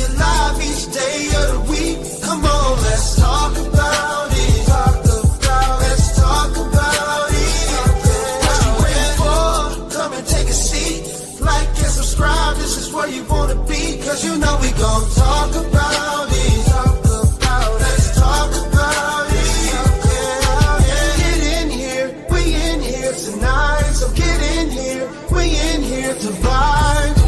you live each day of the week. Come on, let's talk about it. Let's talk about it. What you waiting for? Come and take a seat. Like and subscribe, this is where you wanna be. Cause you know we gon' talk about it. Let's talk about it. Get in here, we in here tonight. So get in here, we in here to vibe.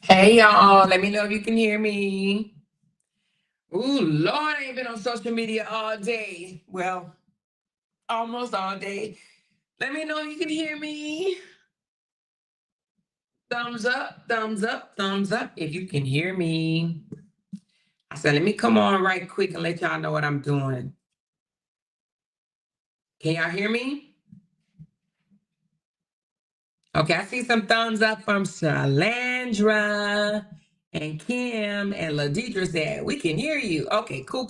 Hey y'all, let me know if you can hear me. Ooh, Lord, I ain't been on social media all day. Well, almost all day. Let me know if you can hear me. Thumbs up, thumbs up, thumbs up if you can hear me. I said, let me come on right quick and let y'all know what I'm doing. Can y'all hear me? Okay, I see some thumbs up from Shalandra and Kim and LaDeidre said, we can hear you. Okay, cool.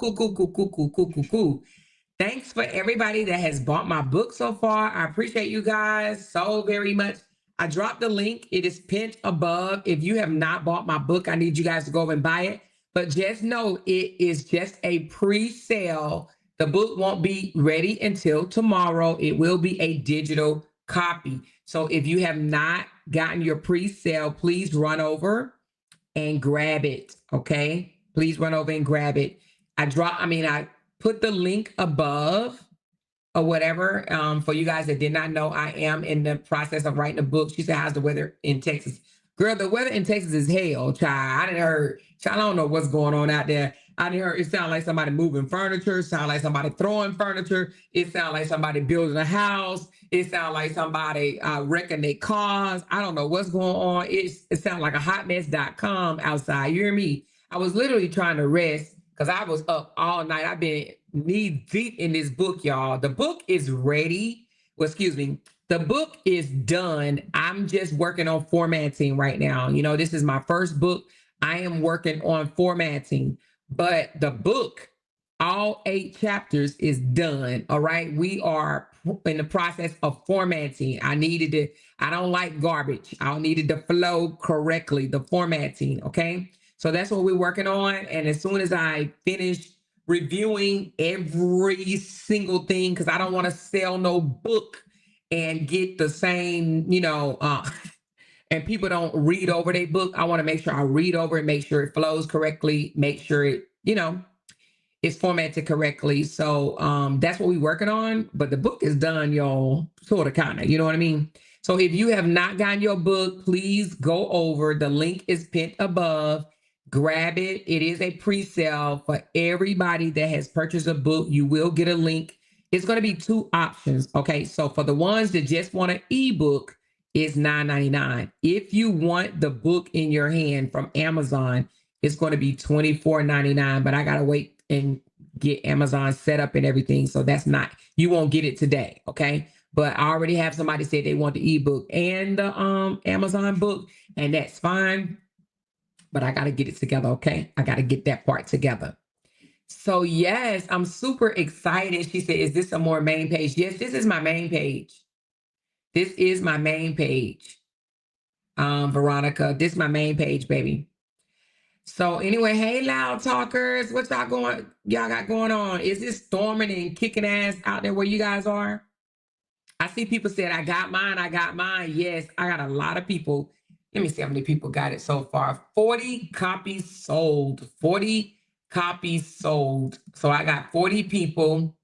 Thanks for everybody that has bought my book so far. I appreciate you guys so very much. I dropped the link. It is pinned above. If you have not bought my book, I need you guys to go and buy it. But just know it is just a pre-sale. The book won't be ready until tomorrow. It will be a digital copy. So if you have not gotten your pre-sale, please run over and grab it, okay? Please run over and grab it. I put the link above or whatever. For you guys that did not know, I am in the process of writing a book. She said, how's the weather in Texas? Girl, the weather in Texas is hell, child. I don't know what's going on out there. I didn't hear, it sounded like somebody moving furniture, sound like somebody throwing furniture. It sounded like somebody building a house. It sounded like somebody wrecking their cars. I don't know what's going on. It sounds like a hotmess.com outside. You hear me? I was literally trying to rest because I was up all night. I've been knee deep in this book, y'all. The book is ready. Well, excuse me. The book is done. I'm just working on formatting right now. You know, this is my first book. I am working on formatting, but the book, all 8 chapters, is done. All right. We are in the process of formatting. I don't like garbage. I needed to flow correctly, the formatting. Okay. So that's what we're working on. And as soon as I finish reviewing every single thing, because I don't want to sell no book and get the same, and people don't read over their book. I want to make sure I read over it, make sure it flows correctly, make sure it, it's formatted correctly. So that's what we're working on. But the book is done, y'all, sort of, kind of, you know what I mean? So if you have not gotten your book, please go over. The link is pinned above. Grab it. It is a pre-sale for everybody that has purchased a book. You will get a link. It's going to be 2 options. Okay. So for the ones that just want an ebook, it's $9.99. If you want the book in your hand from Amazon, it's going to be $24.99. But I got to wait and get Amazon set up and everything. So you won't get it today. Okay. But I already have somebody said they want the ebook and the Amazon book, and that's fine. But I got to get it together. Okay. I got to get that part together. So yes, I'm super excited. She said, is this a more main page? Yes, this is my main page. This is my main page. Veronica, this is my main page, baby. So anyway, hey, LOUDTalkerz, what y'all got going on? Is it storming and kicking ass out there where you guys are? I see people said, I got mine. Yes, I got a lot of people. Let me see how many people got it so far. 40 copies sold. 40 copies sold. So I got 40 people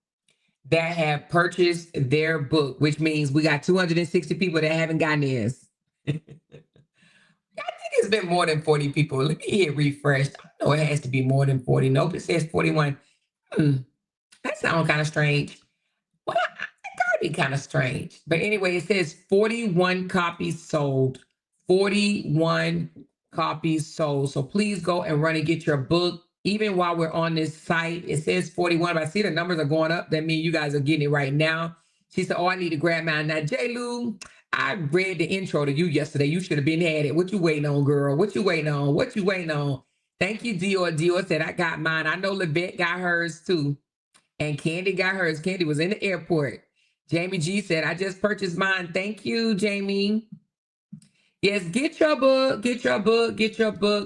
that have purchased their book, which means we got 260 people that haven't gotten theirs. I think it's been more than 40 people. Let me hit refresh. I know it has to be more than 40. Nope, it says 41. That sounds kind of strange. Well, it gotta be kind of strange. But anyway, it says 41 copies sold. 41 copies sold. So please go and run and get your book. Even while we're on this site, it says 41, but I see the numbers are going up. That means you guys are getting it right now. She said, oh, I need to grab mine. Now, J. Lou, I read the intro to you yesterday. You should have been had it. What you waiting on, girl? What you waiting on? What you waiting on? Thank you, Dior. Dior said, I got mine. I know Levette got hers too. And Candy got hers. Candy was in the airport. Jamie G said, I just purchased mine. Thank you, Jamie. Yes, get your book,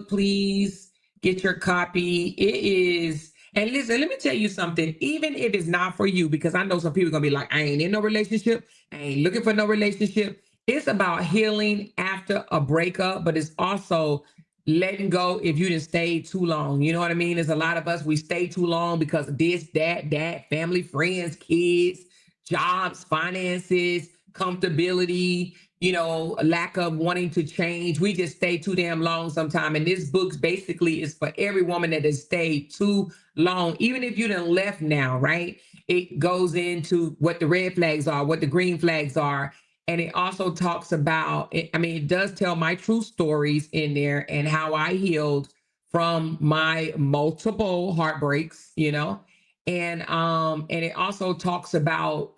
please. Get your copy. It is, and listen, let me tell you something. Even if it's not for you, because I know some people are gonna be like, I ain't in no relationship, I ain't looking for no relationship. It's about healing after a breakup, but it's also letting go if you didn't stay too long. You know what I mean? There's a lot of us, we stay too long because of this, that, family, friends, kids, jobs, finances, comfortability, a lack of wanting to change. We just stay too damn long sometime. And this book basically is for every woman that has stayed too long. Even if you done left now, right? It goes into what the red flags are, what the green flags are. And it also talks about, it does tell my true stories in there and how I healed from my multiple heartbreaks, and it also talks about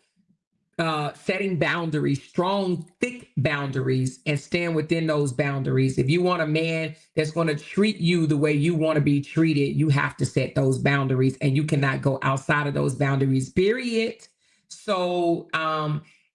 setting boundaries, strong, thick boundaries, and stand within those boundaries. If you want a man that's going to treat you the way you want to be treated, you have to set those boundaries, and you cannot go outside of those boundaries, period. So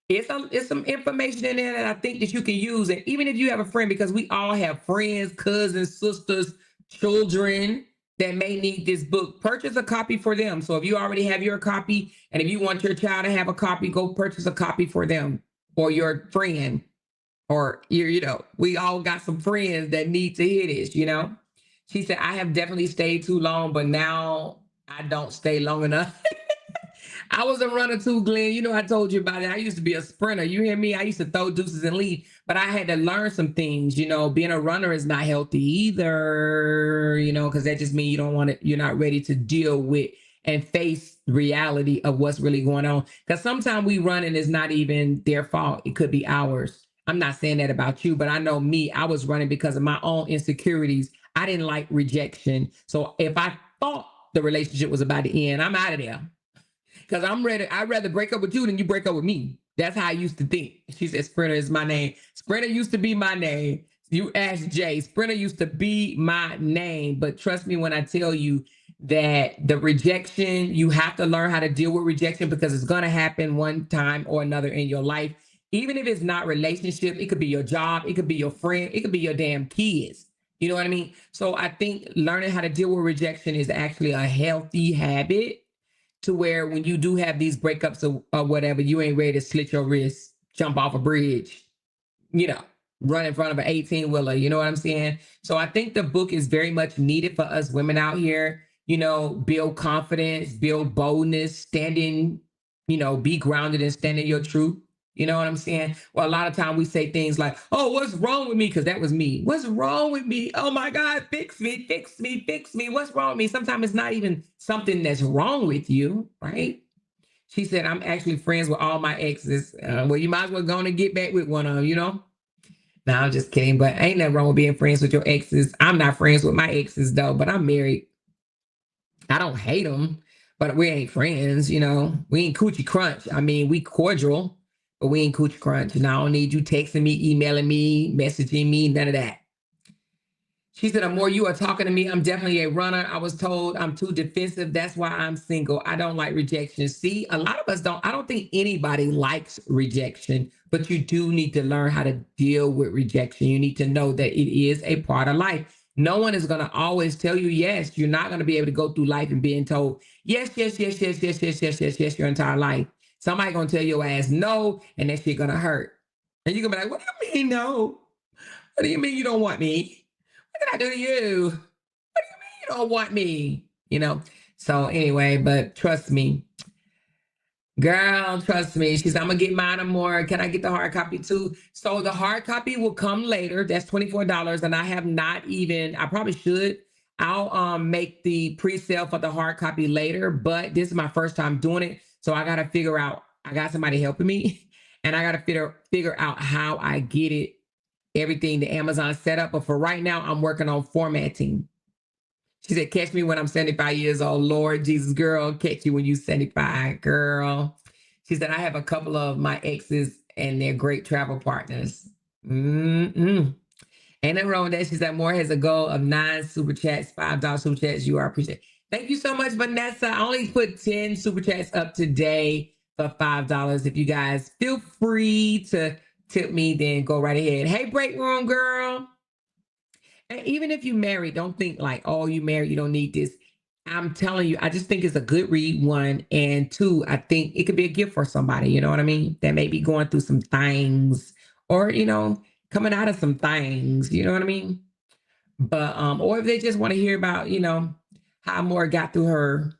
it's some information in there that I think that you can use. And even if you have a friend, because we all have friends, cousins, sisters, children that may need this book, purchase a copy for them. So if you already have your copy, and if you want your child to have a copy, go purchase a copy for them or your friend, or we all got some friends that need to hear this, She said, I have definitely stayed too long, but now I don't stay long enough. I was a runner too, Glenn. I told you about it. I used to be a sprinter. You hear me? I used to throw deuces and leave, but I had to learn some things. Being a runner is not healthy either, because that just means you're not ready to deal with and face reality of what's really going on. Because sometimes we run and it's not even their fault. It could be ours. I'm not saying that about you, but I know me, I was running because of my own insecurities. I didn't like rejection. So if I thought the relationship was about to end, I'm out of there. Because I'm ready. I'd rather break up with you than you break up with me. That's how I used to think. She said, Sprinter is my name. Sprinter used to be my name. You asked Jay. Sprinter used to be my name. But trust me when I tell you that the rejection, you have to learn how to deal with rejection because it's going to happen one time or another in your life. Even if it's not relationship, it could be your job. It could be your friend. It could be your damn kids. You know what I mean? So I think learning how to deal with rejection is actually a healthy habit, to where when you do have these breakups or whatever, you ain't ready to slit your wrist, jump off a bridge, run in front of an 18-wheeler. You know what I'm saying? So I think the book is very much needed for us women out here, build confidence, build boldness, standing, be grounded and stand in your truth. You know what I'm saying? Well, a lot of time we say things like, oh, what's wrong with me? Because that was me. What's wrong with me? Oh my God, fix me, fix me, fix me. What's wrong with me? Sometimes it's not even something that's wrong with you, right? She said, I'm actually friends with all my exes. Well, you might as well go on and get back with one of them, No, I'm just kidding. But ain't nothing wrong with being friends with your exes. I'm not friends with my exes though, but I'm married. I don't hate them, but we ain't friends, We ain't coochie crunch. I mean, we cordial, but we ain't coochie crunch. And I don't need you texting me, emailing me, messaging me, none of that. She said, the more you are talking to me, I'm definitely a runner. I was told I'm too defensive. That's why I'm single. I don't like rejection. See, a lot of us don't. I don't think anybody likes rejection, but you do need to learn how to deal with rejection. You need to know that it is a part of life. No one is going to always tell you yes. You're not going to be able to go through life and being told yes, yes, yes, yes, yes, yes, yes, yes, yes, your entire life. Somebody going to tell your ass no, and that shit going to hurt. And you're going to be like, what do you mean no? What do you mean you don't want me? What did I do to you? What do you mean you don't want me? So anyway, but trust me, girl, trust me. She said, I'm gonna get mine or more. Can I get the hard copy too? So the hard copy will come later. That's $24. And I have not even, I probably should. I'll make the pre-sale for the hard copy later, but this is my first time doing it. So I gotta figure out, I got somebody helping me and I gotta figure out how I get it, everything, the Amazon setup. But for right now, I'm working on formatting. She said, catch me when I'm 75 years old. Lord Jesus, girl, catch you when you 75, girl. She said, I have a couple of my exes and they're great travel partners. Ain't nothing wrong with that. She said, Moore has a goal of 9 super chats, $5 super chats. You are appreciated. Thank you so much, Vanessa. I only put 10 super chats up today for $5. If you guys feel free to tip me, then go right ahead. Hey, break room girl. And even if you married, don't think like, oh, you married, you don't need this. I'm telling you, I just think it's a good read, one. And two, I think it could be a gift for somebody, you know what I mean? That may be going through some things or, coming out of some things, you know what I mean? But, or if they just want to hear about, how Moore got through her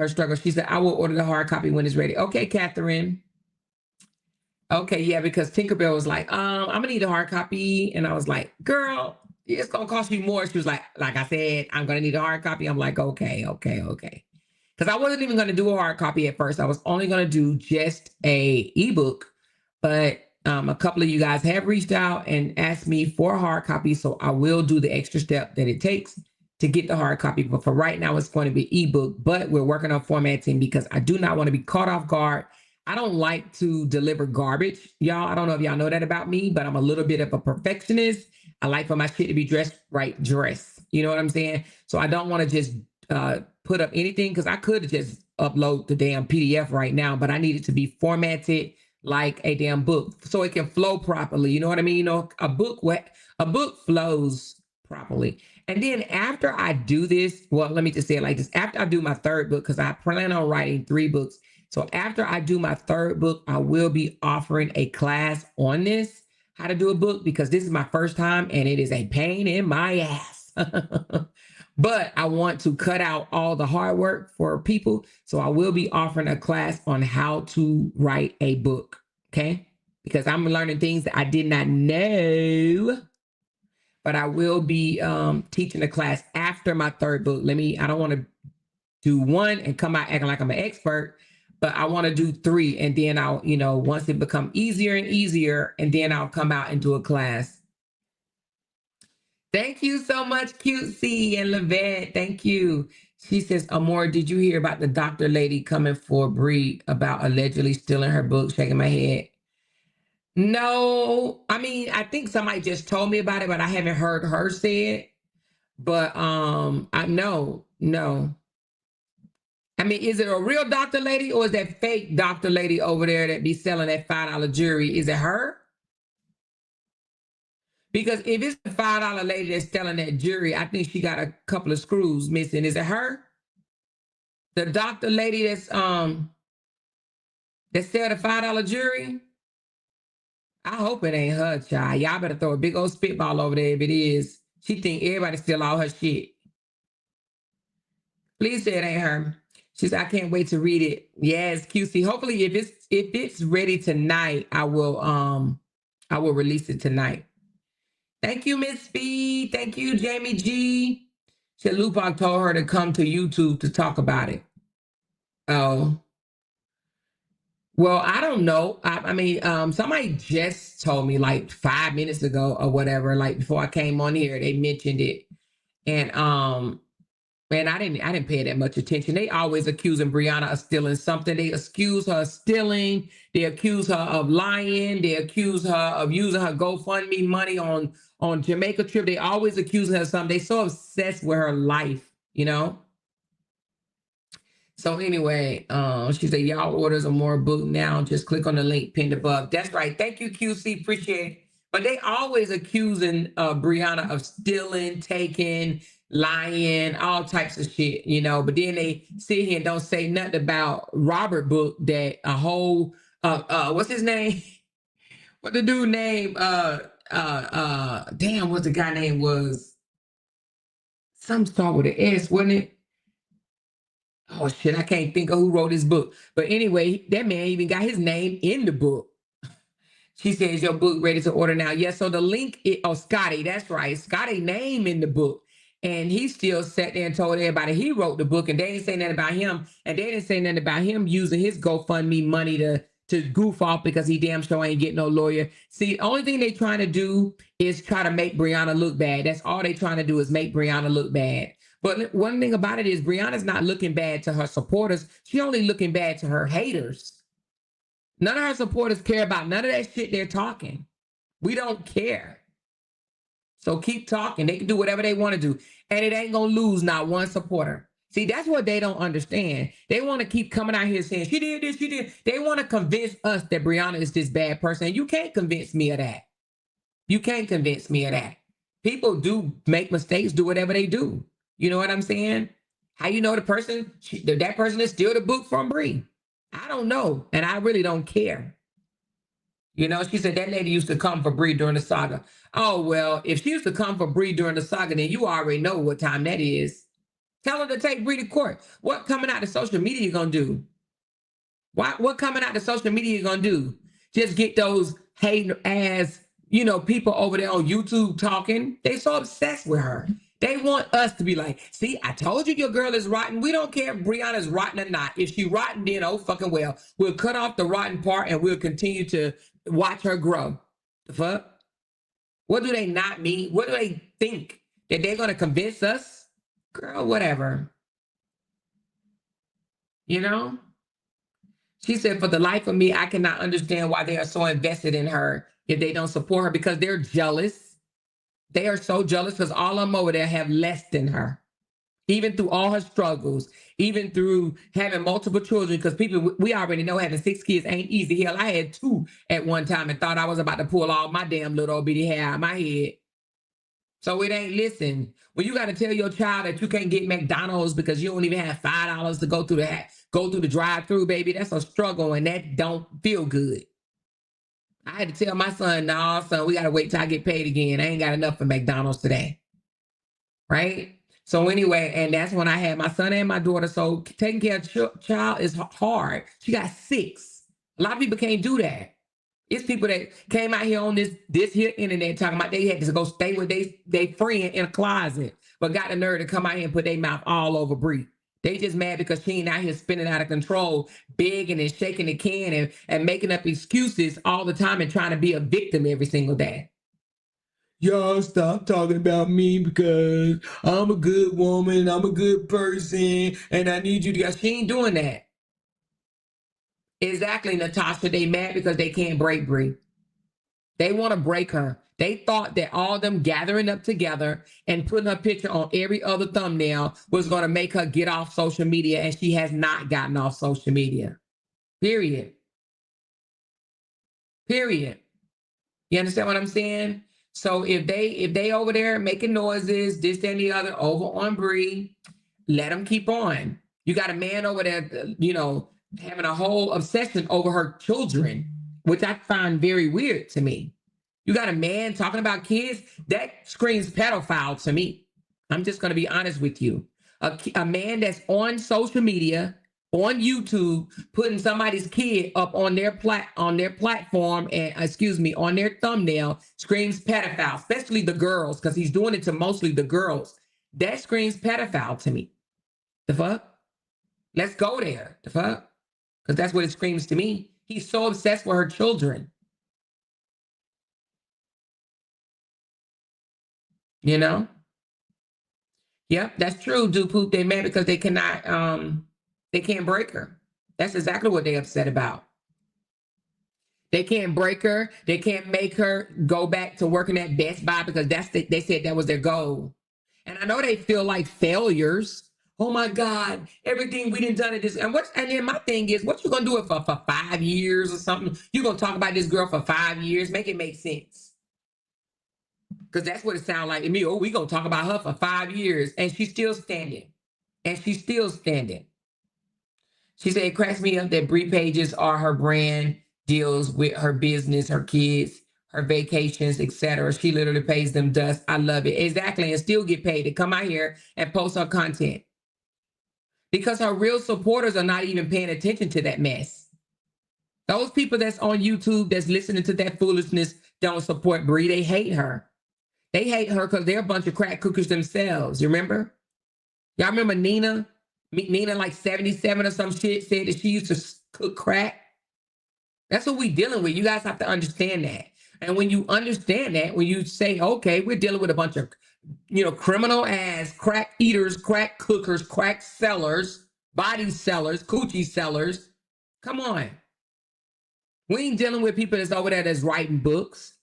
struggle. She said, I will order the hard copy when it's ready. Okay, Catherine. Okay, yeah, because Tinkerbell was like, I'm gonna need a hard copy. And I was like, girl, it's gonna cost you more. She was like I said, I'm gonna need a hard copy. I'm like, okay. Because I wasn't even gonna do a hard copy at first. I was only gonna do just a ebook, but a couple of you guys have reached out and asked me for a hard copy. So I will do the extra step that it takes to get the hard copy. But for right now, it's going to be ebook, but we're working on formatting because I do not want to be caught off guard. I don't like to deliver garbage, y'all. I don't know if y'all know that about me, but I'm a little bit of a perfectionist. I like for my shit to be dressed right dress. You know what I'm saying? So I don't want to just put up anything because I could just upload the damn PDF right now, but I need it to be formatted like a damn book so it can flow properly. You know what I mean? A book flows properly. And then after I do this, well, let me just say it like this. After I do my third book, because I plan on writing 3 books. So after I do my third book, I will be offering a class on this, how to do a book, because this is my first time and it is a pain in my ass. But I want to cut out all the hard work for people. So I will be offering a class on how to write a book, okay? Because I'm learning things that I did not know. But I will be teaching a class after my third book. I don't want to do 1 and come out acting like I'm an expert, but I want to do 3. And then I'll, once it become easier and easier, and then I'll come out and do a class. Thank you so much, Cutesy and Levette. Thank you. She says, Amor, did you hear about the doctor lady coming for Bree about allegedly stealing her book? Shaking my head. No, I mean, I think somebody just told me about it, but I haven't heard her say it. But I no. I mean, is it a real doctor lady or is that fake doctor lady over there that be selling that $5 jewelry? Is it her? Because if it's the $5 lady that's selling that jewelry, I think she got a couple of screws missing. Is it her? The doctor lady that sell the $5 jewelry? I hope it ain't her, child. Y'all better throw a big old spitball over there if it is. She think everybody steal all her shit. Please say it ain't her. She said, I can't wait to read it. Yes, QC. Hopefully if it's ready tonight, I will release it tonight. Thank you, Miss B. Thank you, Jamie G. Said Lupac told her to come to YouTube to talk about it. Oh. Well, I don't know. I mean, somebody just told me like 5 minutes ago or whatever, like before I came on here, they mentioned it. And I didn't pay that much attention. They always accusing Brianna of stealing something. They accuse her of stealing. They accuse her of lying. They accuse her of using her GoFundMe money on Jamaica trip. They always accusing her of something. They so obsessed with her life, you know? So anyway, she said, y'all orders a more book now. Just click on the link pinned above. That's right. Thank you, QC. Appreciate it. But they always accusing Brianna of stealing, taking, lying, all types of shit, you know. But then they sit here and don't say nothing about Robert book that a whole what's his name? What the dude name? Damn, what the guy name was? Some start with an S, wasn't it? Oh shit, I can't think of who wrote this book. But anyway, that man even got his name in the book. She says your book ready to order now. Yes, so the link is, oh, Scotty, that's right. Scotty name in the book. And he still sat there and told everybody he wrote the book and they didn't say nothing about him. And they didn't say nothing about him using his GoFundMe money to goof off because he damn sure ain't getting no lawyer. See, the only thing they trying to do is try to make Brianna look bad. That's all they trying to do is make Brianna look bad. But one thing about it is Brianna's not looking bad to her supporters. She only looking bad to her haters. None of her supporters care about none of that shit they're talking. We don't care. So keep talking. They can do whatever they want to do. And it ain't going to lose not one supporter. See, that's what they don't understand. They want to keep coming out here saying, she did this, she did. They want to convince us that Brianna is this bad person. And you can't convince me of that. You can't convince me of that. People do make mistakes, do whatever they do. You know what I'm saying? How you know the person, that person is still the book from Bree? I don't know. And I really don't care. You know, she said that lady used to come for Bree during the saga. Oh, well, if she used to come for Bree during the saga, then you already know what time that is. Tell her to take Bree to court. What coming out of social media you gonna do? What coming out of social media you gonna do? Just get those hating ass, you know, people over there on YouTube talking. They so obsessed with her. They want us to be like, see, I told you your girl is rotten. We don't care if Brianna's rotten or not. If she rotten, then oh fucking well. We'll cut off the rotten part and we'll continue to watch her grow. The fuck? What do they not mean? What do they think? That they're gonna convince us? Girl, whatever. You know? She said, for the life of me, I cannot understand why they are so invested in her if they don't support her because they're jealous. They are so jealous because all of them over there have less than her. Even through all her struggles, even through having multiple children, because people, we already know having 6 kids ain't easy. Hell, I had 2 at one time and thought I was about to pull all my damn little old bitty hair out of my head. So it ain't, listen, when you got to tell your child that you can't get McDonald's because you don't even have $5 to go through the drive-through, baby, that's a struggle and that don't feel good. I had to tell my son, no, son, we got to wait till I get paid again. I ain't got enough for McDonald's today. Right? So anyway, and that's when I had my son and my daughter. So taking care of child is hard. She got 6. A lot of people can't do that. It's people that came out here on this here internet talking about they had to go stay with they friend in a closet, but got the nerve to come out here and put their mouth all over Bree. They just mad because she ain't out here spinning out of control, begging and shaking the can and making up excuses all the time and trying to be a victim every single day. y'all stop talking about me because I'm a good woman, I'm a good person, and I need you to guys. She ain't doing that. Exactly, Natasha. They mad because they can't break Bree. They want to break her. They thought that all them gathering up together and putting her picture on every other thumbnail was going to make her get off social media, and she has not gotten off social media. Period. Period. You understand what I'm saying? So if they over there making noises, this, that, and the other over on Bree, let them keep on. You got a man over there, having a whole obsession over her children, which I find very weird to me. You got a man talking about kids, that screams pedophile to me. I'm just going to be honest with you. A man that's on social media, on YouTube, putting somebody's kid up on their platform and on their thumbnail screams pedophile, especially the girls, because he's doing it to mostly the girls. That screams pedophile to me. The fuck? Let's go there. The fuck? Because that's what it screams to me. He's so obsessed with her children. You know? Yep, that's true, do poop. They mad because they cannot, they can't break her. That's exactly what they're upset about. They can't break her. They can't make her go back to working at Best Buy because they said that was their goal. And I know they feel like failures. Oh my God, everything we done at this. And then my thing is, what you gonna do it for 5 years or something? You gonna talk about this girl for 5 years? Make it make sense. Because that's what it sounds like to me. Oh, we gonna talk about her for 5 years. And she's still standing. She said, it cracks me up that Bree pages are her brand, deals with her business, her kids, her vacations, etc. She literally pays them dust. I love it. Exactly. And still get paid to come out here and post her content. Because her real supporters are not even paying attention to that mess. Those people that's on YouTube that's listening to that foolishness don't support Bree. They hate her. They hate her because they're a bunch of crack cookers themselves. You remember? Y'all remember Nina? Nina, like 77 or some shit, said that she used to cook crack. That's what we dealing with. You guys have to understand that. And when you understand that, when you say, okay, we're dealing with a bunch of, criminal ass crack eaters, crack cookers, crack sellers, body sellers, coochie sellers. Come on. We ain't dealing with people that's over there that's writing books.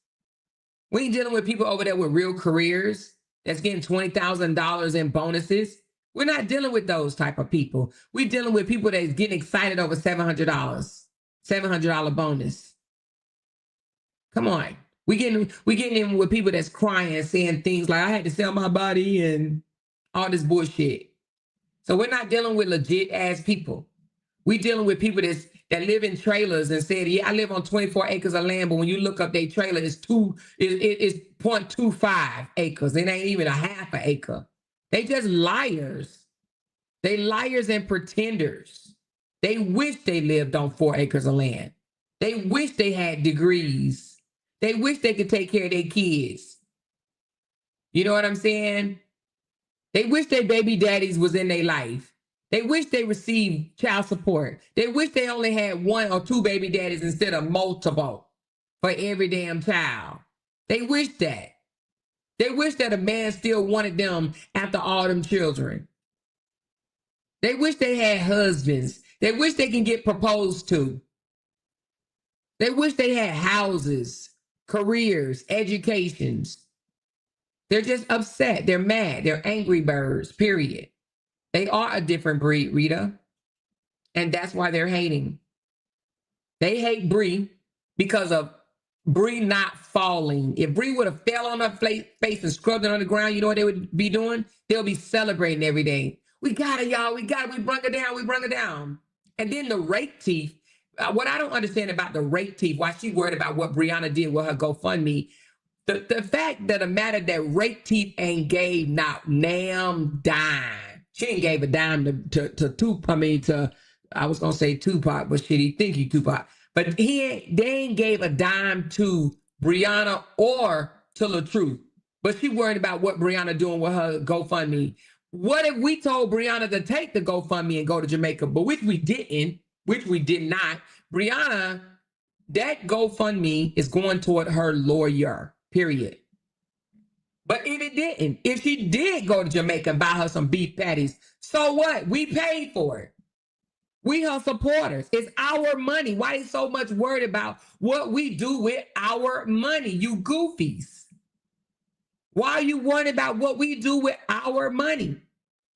We ain't dealing with people over there with real careers that's getting $20,000 in bonuses. We're not dealing with those type of people. We're dealing with people that's getting excited over $700 bonus. Come on. We getting in with people that's crying, saying things like, I had to sell my body and all this bullshit. So we're not dealing with legit ass people. We dealing with people that live in trailers and said, yeah, I live on 24 acres of land, but when you look up their trailer, it's 0.25 acres. It ain't even a half an acre. They just liars. They liars and pretenders. They wish they lived on 4 acres of land. They wish they had degrees. They wish they could take care of their kids. You know what I'm saying? They wish their baby daddies was in their life. They wish they received child support. They wish they only had 1 or 2 baby daddies instead of multiple for every damn child. They wish that. They wish that a man still wanted them after all them children. They wish they had husbands. They wish they can get proposed to. They wish they had houses, careers, educations. They're just upset. They're mad. They're angry birds, period. They are a different breed, Rita. And that's why they're hating. They hate Bree because of Bree not falling. If Bree would have fell on her face and scrubbed it on the ground, you know what they would be doing? They'll be celebrating every day. We got it, y'all. We got it. We brung her down. We brung her down. And then the rape teeth. What I don't understand about the rape teeth, why she worried about what Brianna did with her GoFundMe, the fact that the matter that rape teeth ain't gave not damn dime. She ain't gave a dime to Tupac. I was gonna say Tupac, but shit, he think he Tupac. But they ain't gave a dime to Brianna or to LaTruth. But she worried about what Brianna doing with her GoFundMe. What if we told Brianna to take the GoFundMe and go to Jamaica, but which we didn't, which we did not. Brianna, that GoFundMe is going toward her lawyer, period. But if it didn't, if she did go to Jamaica and buy her some beef patties, so what? We paid for it. We her supporters. It's our money. Why are you so much worried about what we do with our money, you goofies? Why are you worried about what we do with our money?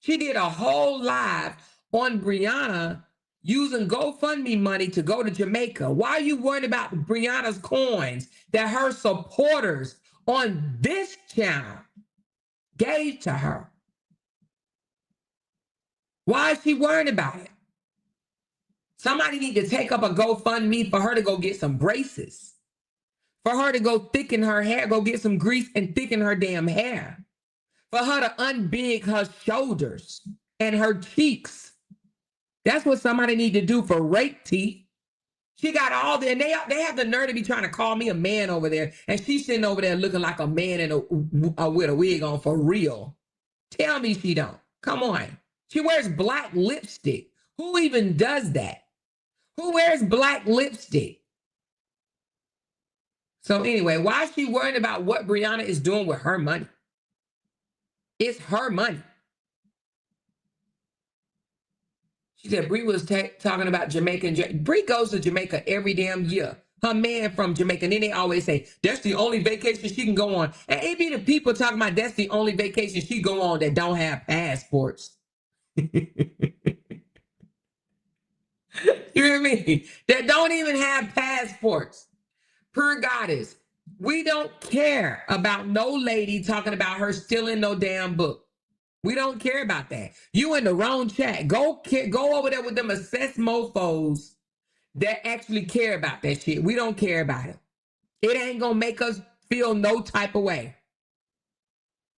She did a whole live on Brianna using GoFundMe money to go to Jamaica. Why are you worried about Brianna's coins that her supporters on this channel gave to her? Why is she worried about it? Somebody need to take up a GoFundMe for her to go get some braces. For her to go thicken her hair, go get some grease and thicken her damn hair. For her to unbig her shoulders and her cheeks. That's what somebody need to do for rape teeth. She got all the, and they have the nerve to be trying to call me a man over there. And she's sitting over there looking like a man with a wig on for real. Tell me she don't. Come on. She wears black lipstick. Who even does that? Who wears black lipstick? So anyway, why is she worried about what Brianna is doing with her money? It's her money. She said Bree was talking about Jamaica. Bree goes to Jamaica every damn year. Her man from Jamaica. And then they always say, that's the only vacation she can go on. And it be the people talking about that's the only vacation she go on that don't have passports. You hear me? That don't even have passports. Per goddess, we don't care about no lady talking about her stealing no damn book. We don't care about that. You in the wrong chat. Go over there with them assessed mofos that actually care about that shit. We don't care about it. It ain't gonna make us feel no type of way.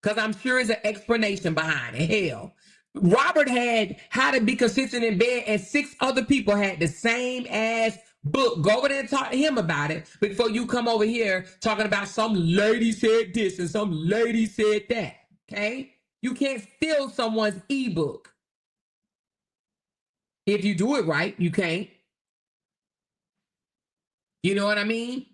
Because I'm sure there's an explanation behind it. Hell, Robert had How to Be Consistent in Bed, and 6 other people had the same ass book. Go over there and talk to him about it before you come over here talking about some lady said this and some lady said that. Okay? You can't steal someone's ebook. If you do it right, you can't. You know what I mean?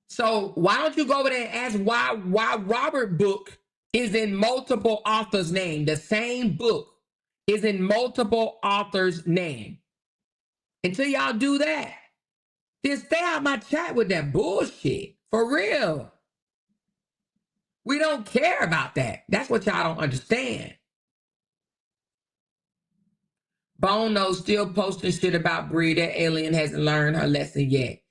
So why don't you go over there and ask why Robert book is in multiple authors' name? The same book is in multiple authors' name. Until y'all do that, then stay out my chat with that bullshit. For real. We don't care about that. That's what y'all don't understand. Bone Nose still posting shit about Bree. That alien hasn't learned her lesson yet.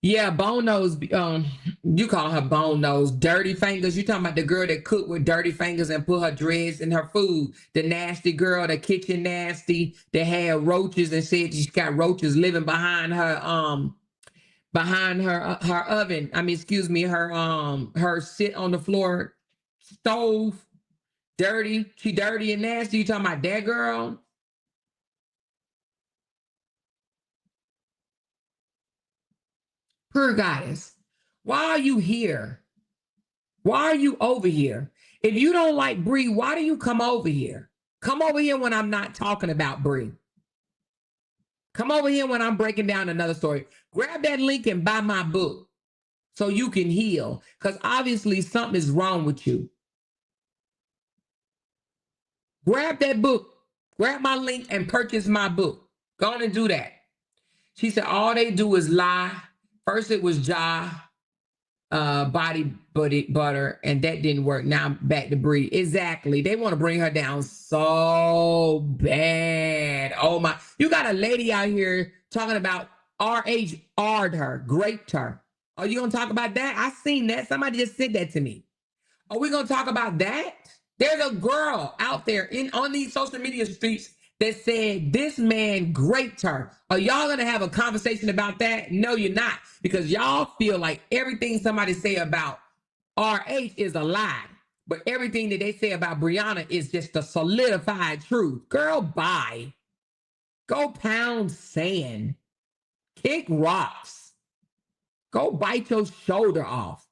Yeah, Bone Nose, you call her Bone Nose. Dirty Fingers. You talking about the girl that cooked with dirty fingers and put her dreads in her food. The nasty girl, the kitchen nasty, that had roaches and said she's got roaches living behind her oven. I mean, excuse me, her sit on the floor stove. Dirty. She dirty and nasty. You talking about that girl? Per goddess, why are you here? Why are you over here? If you don't like Bree, why do you come over here? Come over here when I'm not talking about Bree. Come over here when I'm breaking down another story. Grab that link and buy my book so you can heal, because obviously something is wrong with you. Grab that book. Grab my link and purchase my book. Go on and do that. She said all they do is lie. First it was body butter, and that didn't work. Now back to Bree. Exactly. They want to bring her down so bad. Oh my. You got a lady out here talking about RH R'd her, graped her. Are you going to talk about that? I seen that. Somebody just said that to me. Are we going to talk about that? There's a girl out there on these social media streets that said this man graped her. Are y'all gonna have a conversation about that? No, you're not, because y'all feel like everything somebody say about RH is a lie, but everything that they say about Brianna is just the solidified truth. Girl, bye. Go pound sand. Kick rocks. Go bite your shoulder off.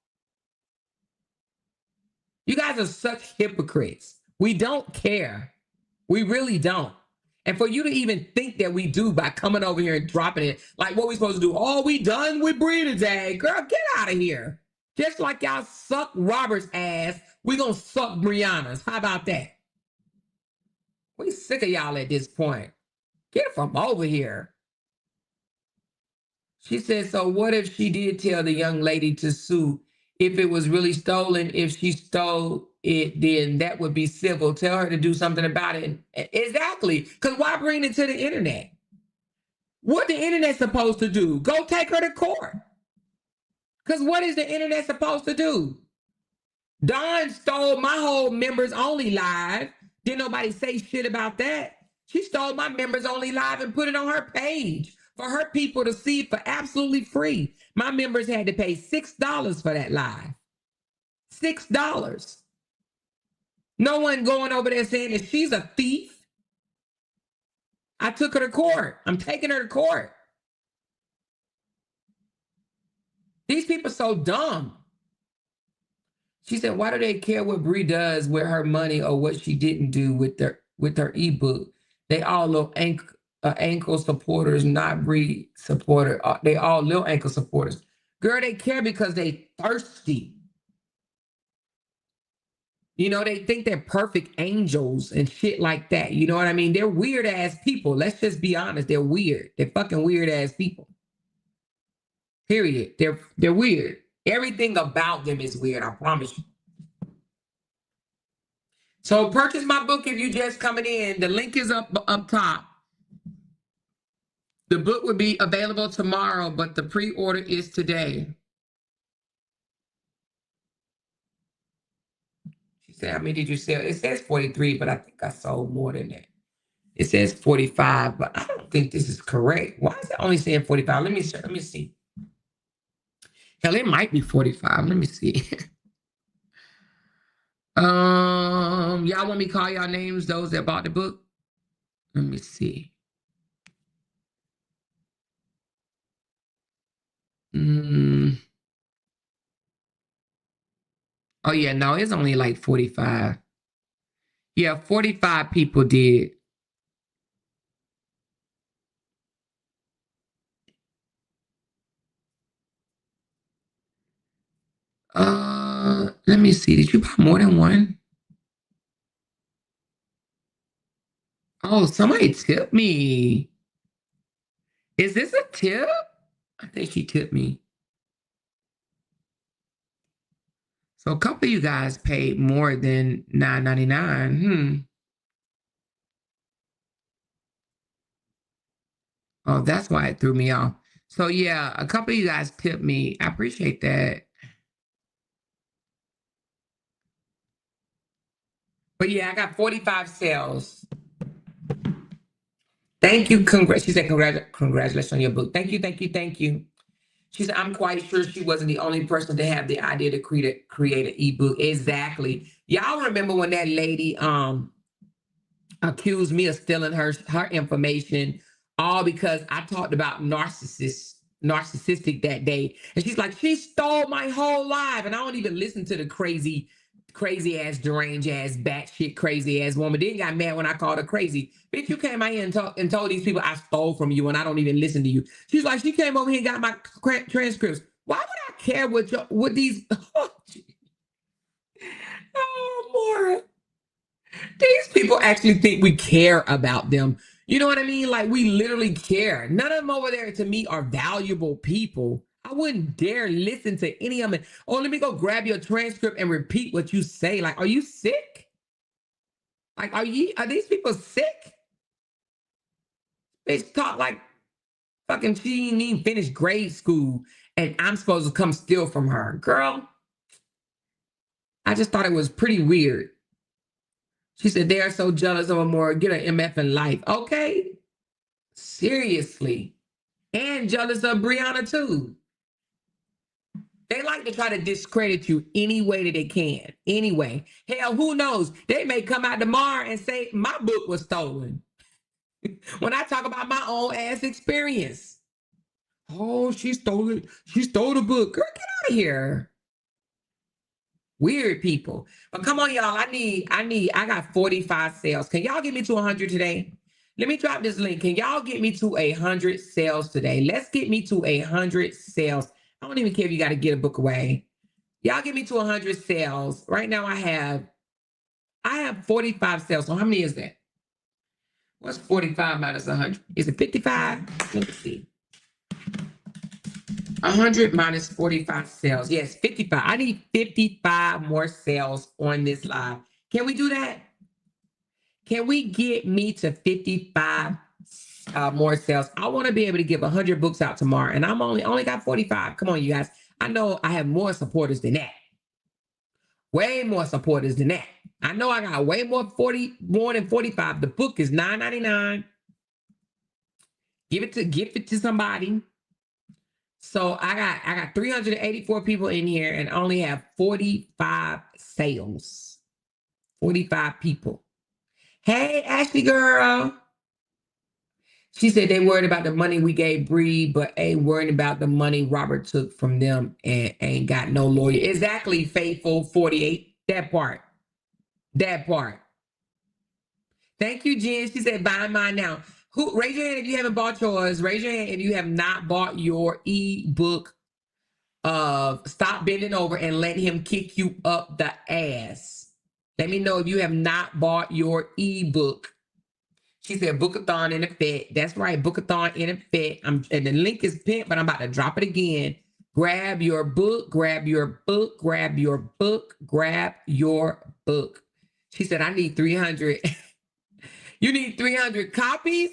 You guys are such hypocrites. We don't care. We really don't. And for you to even think that we do by coming over here and dropping it, like what we supposed to do? Oh, we done with Bree today. Girl, get out of here. Just like y'all suck Robert's ass, we gonna suck Brianna's. How about that? We sick of y'all at this point. Get from over here. She said, so what if she did tell the young lady to sue? If it was really stolen, if she stole it, then that would be civil. Tell her to do something about it. Exactly. Because why bring it to the internet? What the internet supposed to do? Go take her to court. Because what is the internet supposed to do? Dawn stole my whole members only live. Didn't nobody say shit about that. She stole my members only live and put it on her page for her people to see for absolutely free. My members had to pay $6 for that live. $6. No one going over there saying that she's a thief. I took her to court. I'm taking her to court. These people are so dumb. She said, why do they care what Bree does with her money or what she didn't do with her ebook? They all little ankle supporters, not Bree supporter. They all little ankle supporters. Girl, they care because they thirsty. You know, they think they're perfect angels and shit like that. You know what I mean? They're weird ass people. Let's just be honest. They're weird. They're fucking weird ass people. Period. They're weird. Everything about them is weird, I promise you. So purchase my book if you just coming in. The link is up top. The book will be available tomorrow, but the pre-order is today. She said, how many did you sell? It says 43, but I think I sold more than that. It says 45, but I don't think this is correct. Why is it only saying 45? Let me see. Hell, it might be 45. Let me see. Y'all want me to call y'all names, those that bought the book? Let me see. Oh yeah, no, it's only like 45. Yeah, 45 people did. Let me see. Did you buy more than one? Oh, somebody tipped me. Is this a tip? I think she tipped me. So a couple of you guys paid more than $9.99. Oh, that's why it threw me off. So yeah, a couple of you guys tipped me. I appreciate that. But yeah, I got 45 sales. Thank you. She said, congratulations on your book. Thank you, thank you, thank you. She said, I'm quite sure she wasn't the only person to have the idea to create an ebook. Exactly. Y'all remember when that lady accused me of stealing her information, all because I talked about narcissistic that day. And she's like, she stole my whole life. And I don't even listen to the crazy ass, deranged ass, batshit crazy ass woman. Then got mad when I called her crazy. Bitch, you came out here and told these people I stole from you and I don't even listen to you. She's like, she came over here and got my transcripts. Why would I care what these? Oh, Maura. These people actually think we care about them. You know what I mean? Like, we literally care. None of them over there to me are valuable people. I wouldn't dare listen to any of them. Oh, let me go grab your transcript and repeat what you say. Like, are you sick? Like, are these people sick? Bitch talk like fucking she didn't even finish grade school and I'm supposed to come steal from her. Girl, I just thought it was pretty weird. She said, they are so jealous of Amora. Get an MF in life. Okay. Seriously. And jealous of Brianna too. They like to try to discredit you any way that they can. Anyway. Hell, who knows? They may come out tomorrow and say my book was stolen. When I talk about my own ass experience. Oh, she stole it. She stole the book. Girl, get out of here. Weird people. But come on, y'all. I got 45 sales. Can y'all get me to 100 today? Let me drop this link. Can y'all get me to 100 sales today? Let's get me to 100 sales. I don't even care if you got to get a book away. Y'all get me to 100 sales. Right now I have 45 sales. So how many is that? What's 45 minus 100? Is it 55? Let me see. 100 minus 45 sales. Yes, 55. I need 55 more sales on this live. Can we do that? Can we get me to 55 more sales? I want to be able to give 100 books out tomorrow, and I'm only got 45. Come on, you guys. I know I have more supporters than that. Way more supporters than that. I know I got way more than 45. The book is $9.99. Give it to somebody. So I got 384 people in here and only have 45 sales. 45 people. Hey, Ashley girl. She said they worried about the money we gave Bree, but ain't worried about the money Robert took from them and ain't got no lawyer. Exactly, Faithful 48. That part. That part. Thank you, Jen. She said, buy mine now. Raise your hand if you haven't bought yours. Raise your hand if you have not bought your ebook of Stop Bending Over and Let Him Kick You Up the Ass. Let me know if you have not bought your ebook. She said, Bookathon in effect. That's right, Bookathon in effect. And the link is pinned, but I'm about to drop it again. Grab your book, grab your book, grab your book, grab your book. She said, I need 300. You need 300 copies?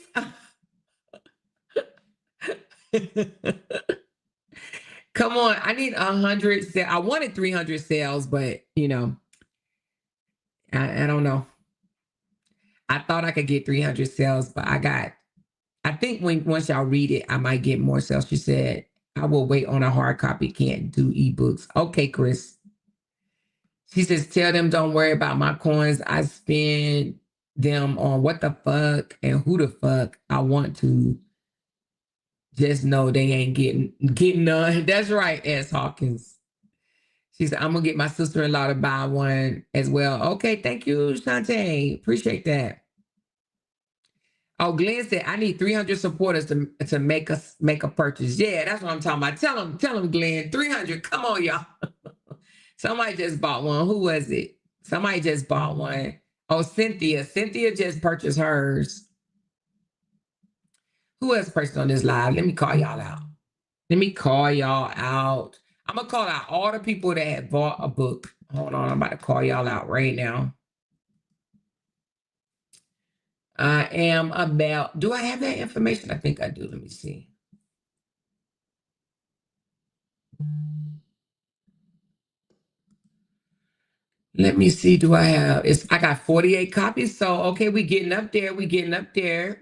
Come on, I need 100. I wanted 300 sales, but you know, I don't know. I thought I could get 300 sales, but I think once y'all read it, I might get more sales. She said, I will wait on a hard copy. Can't do ebooks. Okay, Chris. She says, tell them don't worry about my coins. I spend them on what the fuck and who the fuck I want to. Just know they ain't getting none. That's right, S. Hawkins. She said, I'm going to get my sister-in-law to buy one as well. Okay, thank you, Shantae. Appreciate that. Oh, Glenn said, I need 300 supporters to make a purchase. Yeah, that's what I'm talking about. Tell them, Glenn, 300. Come on, y'all. Somebody just bought one. Who was it? Somebody just bought one. Oh, Cynthia. Cynthia just purchased hers. Who else purchased on this live? Let me call y'all out. I'm going to call out all the people that had bought a book. Hold on. I'm about to call y'all out right now. Do I have that information? I think I do. Let me see. Let me see. I got 48 copies. So, okay, we're getting up there. We're getting up there.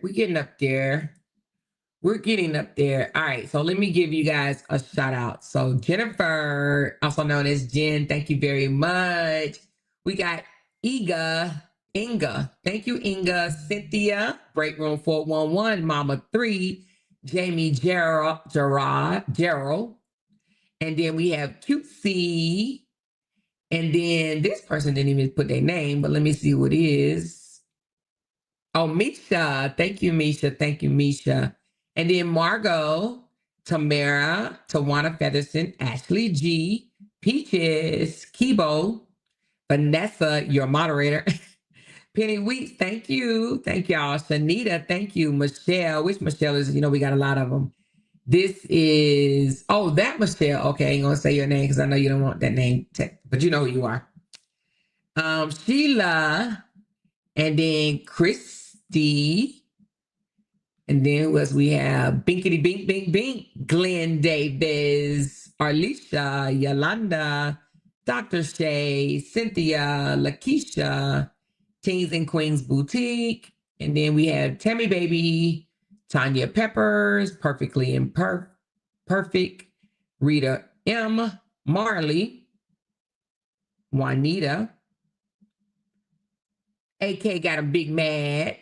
All right. So let me give you guys a shout out. So Jennifer, also known as Jen, thank you very much. We got Inga. Thank you, Inga. Cynthia, Break Room 411, Mama 3, Jamie Gerald. And then we have Cutesy. And then this person didn't even put their name, but let me see who it is. Oh, Misha. Thank you, Misha. And then Margot, Tamara, Tawana Featherston, Ashley G, Peaches, Kibo, Vanessa, your moderator, Penny Weeks, thank you. Thank y'all. Shanita, thank you. Michelle, which Michelle is, we got a lot of them. This is, that Michelle. Okay, I ain't gonna say your name because I know you don't want that name, but you know who you are. Sheila, and then Christy. And then who else we have? Binkity Bink Bink Bink, Glenn Davis, Arlisha, Yolanda, Dr. Shay, Cynthia, Lakeisha, Teens and Queens Boutique. And then we have Tammy Baby, Tanya Peppers, Perfectly Perfect, Rita M, Marley, Juanita, AK got a big mad,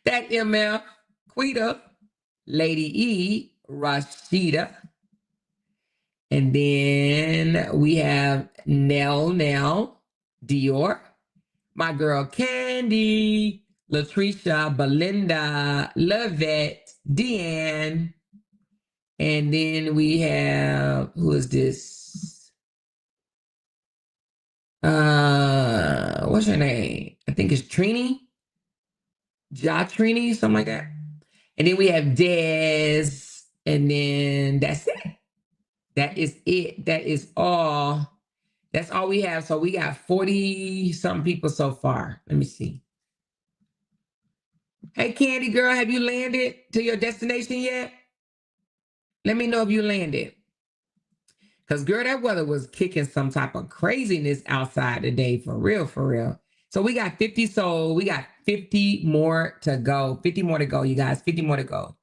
that MF, Quita, Lady E, Rashida. And then we have Nell, Dior, my girl Candy, Latricia, Belinda, Lavette, Deanne. And then we have, who is this? What's her name? I think it's Trini, Trini, something like that. And then we have Des, and then that's it. That is it. That is all. That's all we have. So we got 40 something people so far. Let me see. Hey, Candy girl, have you landed to your destination yet? Let me know if you landed. Because, girl, that weather was kicking some type of craziness outside today, for real, for real. So we got 50 sold. We got 50 more to go. 50 more to go, you guys. 50 more to go.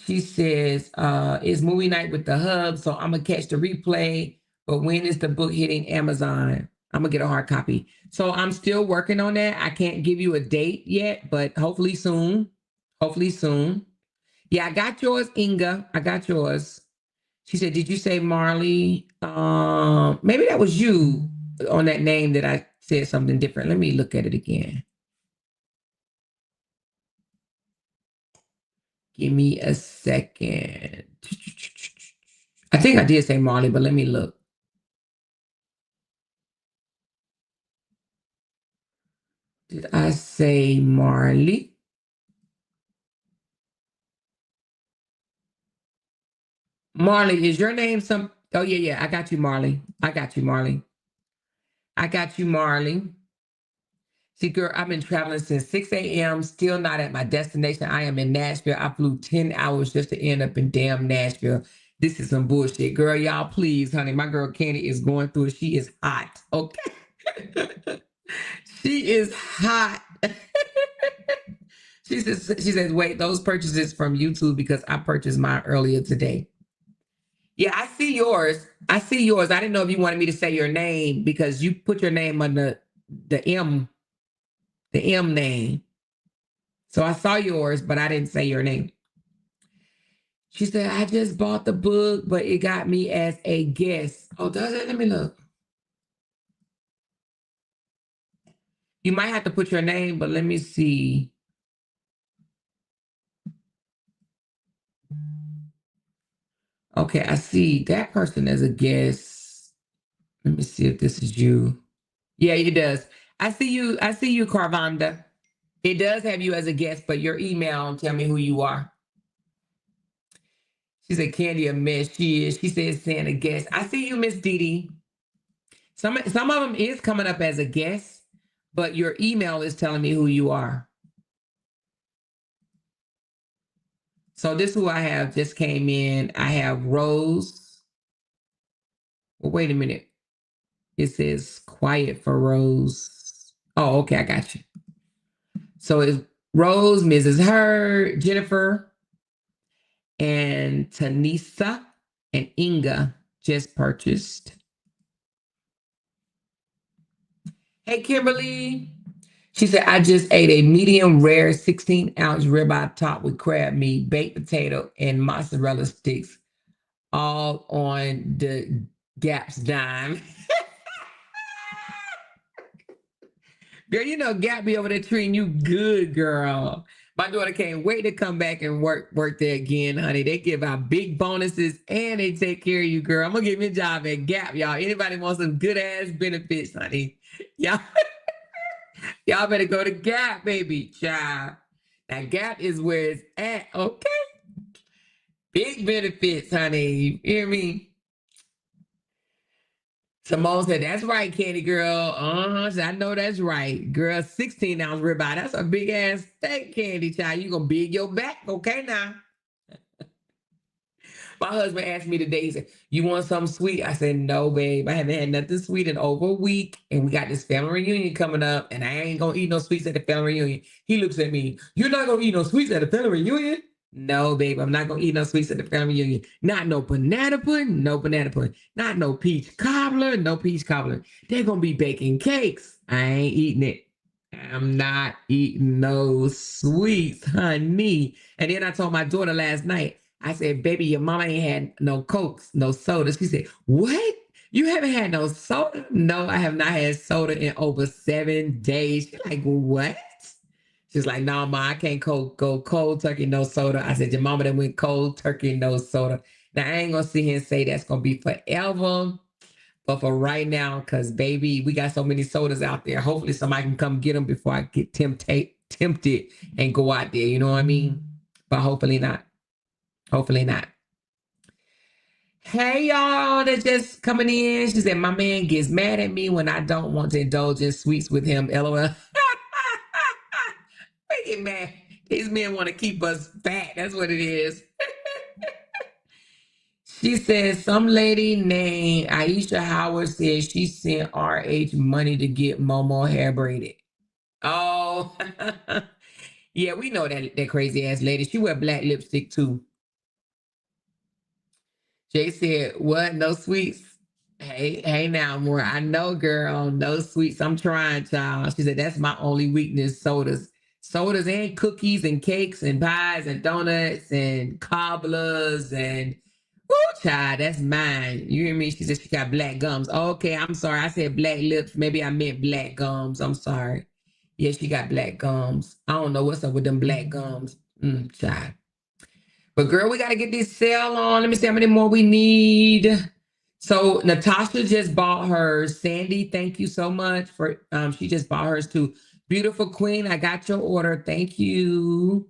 She says, it's movie night with the hub, so I'm going to catch the replay. But when is the book hitting Amazon? I'm going to get a hard copy. So I'm still working on that. I can't give you a date yet, but hopefully soon. Hopefully soon. Yeah, I got yours, Inga. I got yours. She said, did you say Marley? Maybe that was you on that name that I said something different. Let me look at it again. Give me a second. I think I did say Marley, but let me look. Did I say Marley? Marley, is your name some? Oh, yeah. I got you, Marley. I got you, Marley. See, girl, I've been traveling since 6 a.m., still not at my destination. I am in Nashville. I flew 10 hours just to end up in damn Nashville. This is some bullshit. Girl, y'all, please, honey. My girl Candy is going through it. She is hot, okay? She is hot. She says, wait, those purchases from YouTube because I purchased mine earlier today. Yeah, I see yours. I didn't know if you wanted me to say your name because you put your name on the M name. So I saw yours, but I didn't say your name. She said, I just bought the book, but it got me as a guest. Oh, does it? Let me look. You might have to put your name, but let me see. Okay, I see that person as a guest. Let me see if this is you. Yeah, it does. I see you, Carvanda. It does have you as a guest, but your email tell me who you are. She said, Candy a mess. She is. She says, saying a guest. I see you, Miss Dee Dee. Some of them is coming up as a guest, but your email is telling me who you are. So this is who I have just came in. I have Rose. Well, wait a minute. It says quiet for Rose. Oh, okay, I got you. So it's Rose, Mrs. Hurd, Jennifer, and Tanisa and Inga just purchased. Hey, Kimberly. She said, I just ate a medium rare 16-ounce ribeye topped with crab meat, baked potato, and mozzarella sticks, all on the Gap's dime. Girl, you know Gap be over there treating you good, girl. My daughter can't wait to come back and work there again, honey. They give out big bonuses and they take care of you, girl. I'm gonna give me a job at Gap, y'all. Anybody want some good ass benefits, honey? Y'all, y'all better go to Gap, baby, child. Now Gap is where it's at, okay? Big benefits, honey. You hear me? Simone said, that's right, Candy girl. I know that's right. Girl, 16-ounce ribeye. That's a big ass steak, Candy child. You gonna big your back, okay now. My husband asked me today, he said, you want something sweet? I said, no, babe. I haven't had nothing sweet in over a week. And we got this family reunion coming up, and I ain't gonna eat no sweets at the family reunion. He looks at me, you're not gonna eat no sweets at the family reunion? No, babe, I'm not gonna eat no sweets at the family reunion. Not no banana pudding, no banana pudding. Not no peach cobbler, no peach cobbler. They're gonna be baking cakes. I ain't eating it. I'm not eating no sweets, honey. And then I told my daughter last night, I said, baby, your mama ain't had no Cokes, no sodas. She said, what? You haven't had no soda? No, I have not had soda in over 7 days. She's like, what? She's like, no, ma, I can't go cold turkey, no soda. I said, your mama done went cold turkey, no soda. Now, I ain't going to sit here and say that's going to be forever. But for right now, because baby, we got so many sodas out there. Hopefully somebody can come get them before I get tempted and go out there. You know what I mean? But hopefully not. Hopefully not. Hey y'all that's just coming in. She said, my man gets mad at me when I don't want to indulge in sweets with him. LOL. We get mad. These men want to keep us fat. That's what it is. She says some lady named Aisha Howard says she sent RH money to get Momo hair braided. Oh, yeah, we know that crazy ass lady. She wear black lipstick too. Jay said, what? No sweets? Hey now, more. I know, girl. No sweets. I'm trying, child. She said, that's my only weakness. Sodas and cookies and cakes and pies and donuts and cobblers and woo, child, that's mine. You hear me? She said she got black gums. Okay, I'm sorry. I said black lips. Maybe I meant black gums. I'm sorry. Yeah, she got black gums. I don't know what's up with them black gums. Child. But girl, we got to get this sale on. Let me see how many more we need. So Natasha just bought hers. Sandy, thank you so much for she just bought hers too. Beautiful queen, I got your order. Thank you.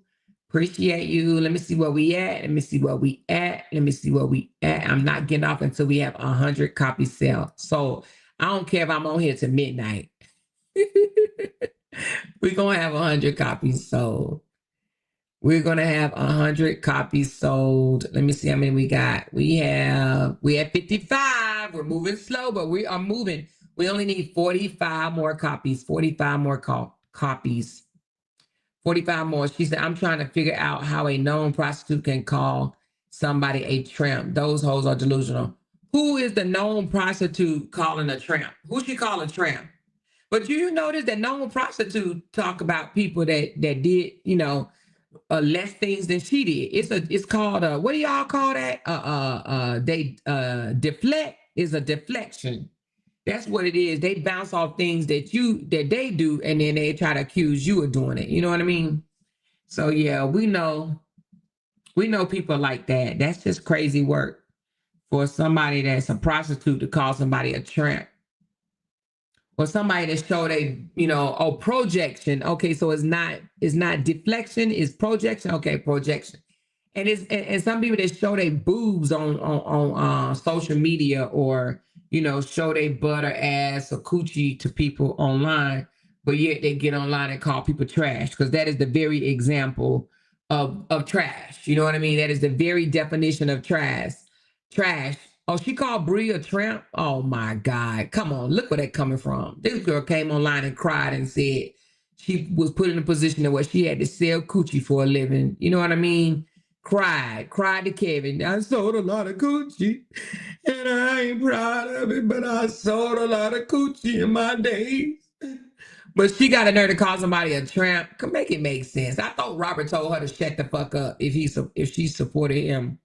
Appreciate you. Let me see where we at. Let me see where we at. Let me see where we at. I'm not getting off until we have 100 copies sell. So I don't care if I'm on here to midnight. We're gonna have 100 copies sold. We're gonna have 100 copies sold. Let me see how many we got. We have 55. We're moving slow, but we are moving. We only need 45 more copies. 45 more copies. 45 more. She said, I'm trying to figure out how a known prostitute can call somebody a tramp. Those hoes are delusional. Who is the known prostitute calling a tramp? Who she call a tramp? But you notice that known prostitute talk about people that did, less things than she did. It's called what do y'all call that? They deflect is a deflection. That's what it is. They bounce off things that they do, and then they try to accuse you of doing it. You know what I mean? So yeah, we know people like that. That's just crazy work for somebody that's a prostitute to call somebody a tramp. Or somebody that showed projection. Okay, so it's not deflection, it's projection. Okay, projection. And some people that show their boobs on social media, or show their butt or ass or coochie to people online, but yet they get online and call people trash, because that is the very example of trash. You know what I mean? That is the very definition of trash. Oh, she called Bree a tramp? Oh my God. Come on, look where that coming from. This girl came online and cried and said she was put in a position where she had to sell coochie for a living. You know what I mean? Cried to Kevin. I sold a lot of coochie and I ain't proud of it, but I sold a lot of coochie in my days. But she got a nerve to call somebody a tramp. Can make it make sense. I thought Robert told her to shut the fuck up if she supported him.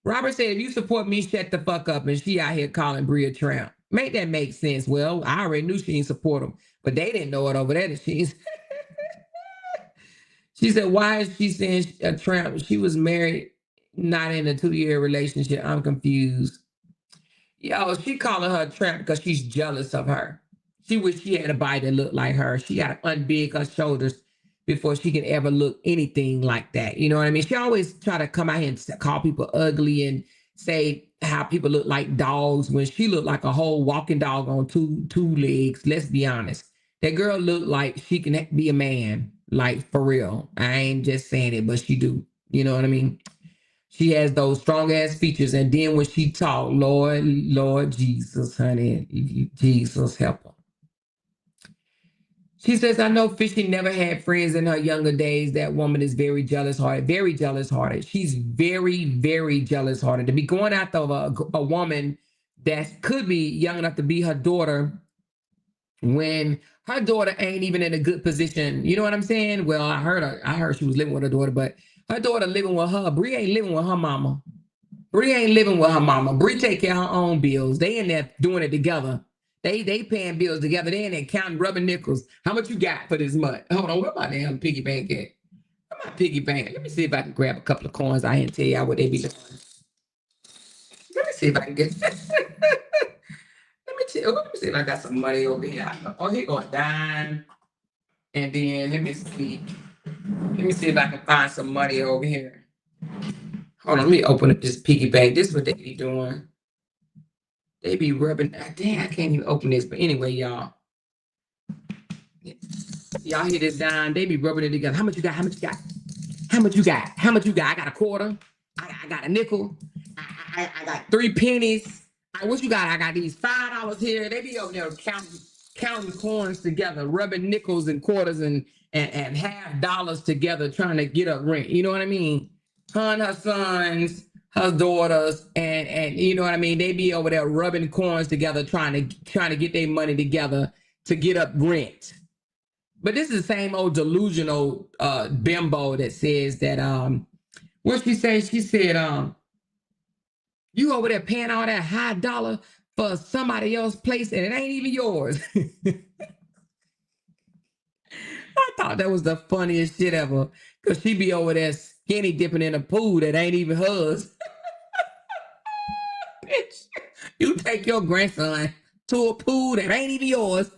Robert said, if you support me, shut the fuck up. And she out here calling Bria a tramp. Make that make sense. Well, I already knew she didn't support him, but they didn't know it over there. She said, why is she saying a tramp? She was married, not in a 2-year relationship. I'm confused. Yo, she calling her a tramp because she's jealous of her. She wish she had a body that looked like her. She got to unbig her shoulders before she can ever look anything like that. You know what I mean? She always try to come out here and call people ugly and say how people look like dogs, when she looked like a whole walking dog on two legs. Let's be honest. That girl looked like she can be a man, like for real. I ain't just saying it, but she do. You know what I mean? She has those strong ass features. And then when she talk, Lord Jesus, honey, Jesus help her. She says, I know Fishy never had friends in her younger days. That woman is very jealous-hearted, very jealous-hearted. She's very, very jealous-hearted. To be going after a woman that could be young enough to be her daughter, when her daughter ain't even in a good position. You know what I'm saying? Well, I heard she was living with her daughter, but her daughter living with her. Bree ain't living with her mama. Bree ain't living with her mama. Bree take care of her own bills. They in there doing it together. They paying bills together. They in there counting rubber nickels. How much you got for this month? Hold on, where my damn piggy bank at? Where my piggy bank? Let me see if I can grab a couple of coins. I didn't tell y'all what they be doing. Let me see if I can get. Let Let me see if I got some money over here. Oh, here go a dime. And then let me see. Let me see if I can find some money over here. Hold on, let me open up this piggy bank. This is what they be doing. They be rubbing. Dang, I can't even open this. But anyway, y'all. Y'all hear this dime? They be rubbing it together. How much you got? How much you got? How much you got? How much you got? I got a quarter. I got a nickel. I got 3 pennies. What you got? I got these $5 here. They be over there counting coins together, rubbing nickels and quarters and half dollars together, trying to get up rent. You know what I mean? Her and her sons, her daughters, and you know what I mean. They be over there rubbing coins together, trying to get their money together to get up rent. But this is the same old delusional bimbo that says that what she say? She said you over there paying all that high dollar for somebody else's place and it ain't even yours. I thought that was the funniest shit ever. Cause she be over there skinny dipping in a pool that ain't even hers. Bitch, you take your grandson to a pool that ain't even yours.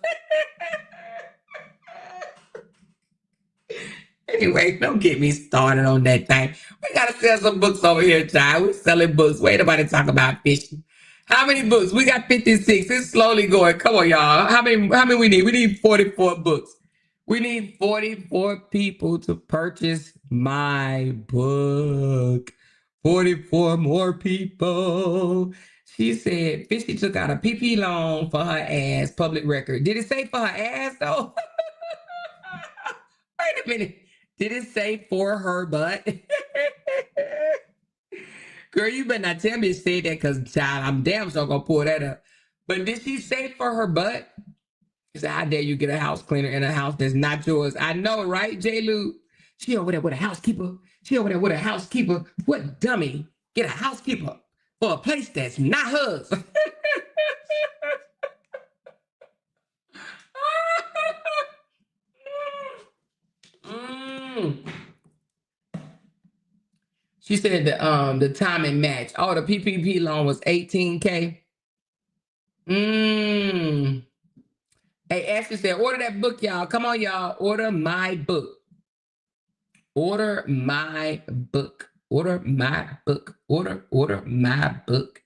Anyway, don't get me started on that thing. We gotta sell some books over here, child. We selling books. Wait nobody talk about fishing. How many books? We got 56. It's slowly going. Come on, y'all. How many we need? We need 44 books. We need 44 people to purchase my book. 44 more people. She said Fishy took out a PP loan for her ass, public record. Did it say for her ass though? Wait a minute. Did it say for her butt? Girl, you better not tell me it said that because, child, I'm damn sure gonna pull that up. But did she say for her butt? She said, how dare you get a house cleaner in a house that's not yours? I know, right, J. Lou? She over there with a housekeeper. She over there with a housekeeper. What dummy? Get a housekeeper for a place that's not hers. She said the timing match. Oh, the PPP loan was $18K. Hey, Ashley said, order that book, y'all. Come on, y'all. Order my book. Order my book. Order my book. Order my book.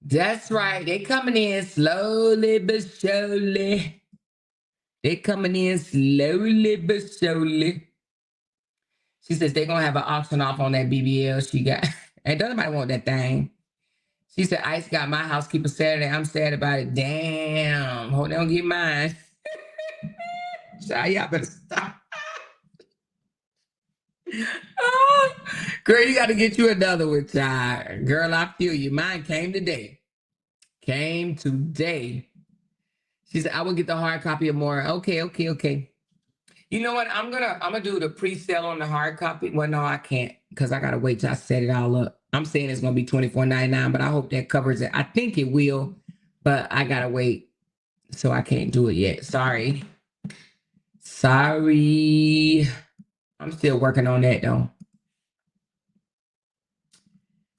That's right. They coming in slowly but surely. They coming in slowly but surely. She says they're gonna have an auction off on that BBL she got. And doesn't nobody want that thing. She said, Ice got my housekeeper Saturday. I'm sad about it. Damn. Hold on, get mine. Child, y'all better stop. Oh, girl, you got to get you another one, child. Girl, I feel you. Mine came today. Came today. She said, I will get the hard copy of more. Okay. You know what? I'm gonna do the pre-sale on the hard copy. Well, no, I can't because I gotta wait till I set it all up. I'm saying it's gonna be $24.99, but I hope that covers it. I think it will, but I gotta wait, so I can't do it yet. Sorry. I'm still working on that though.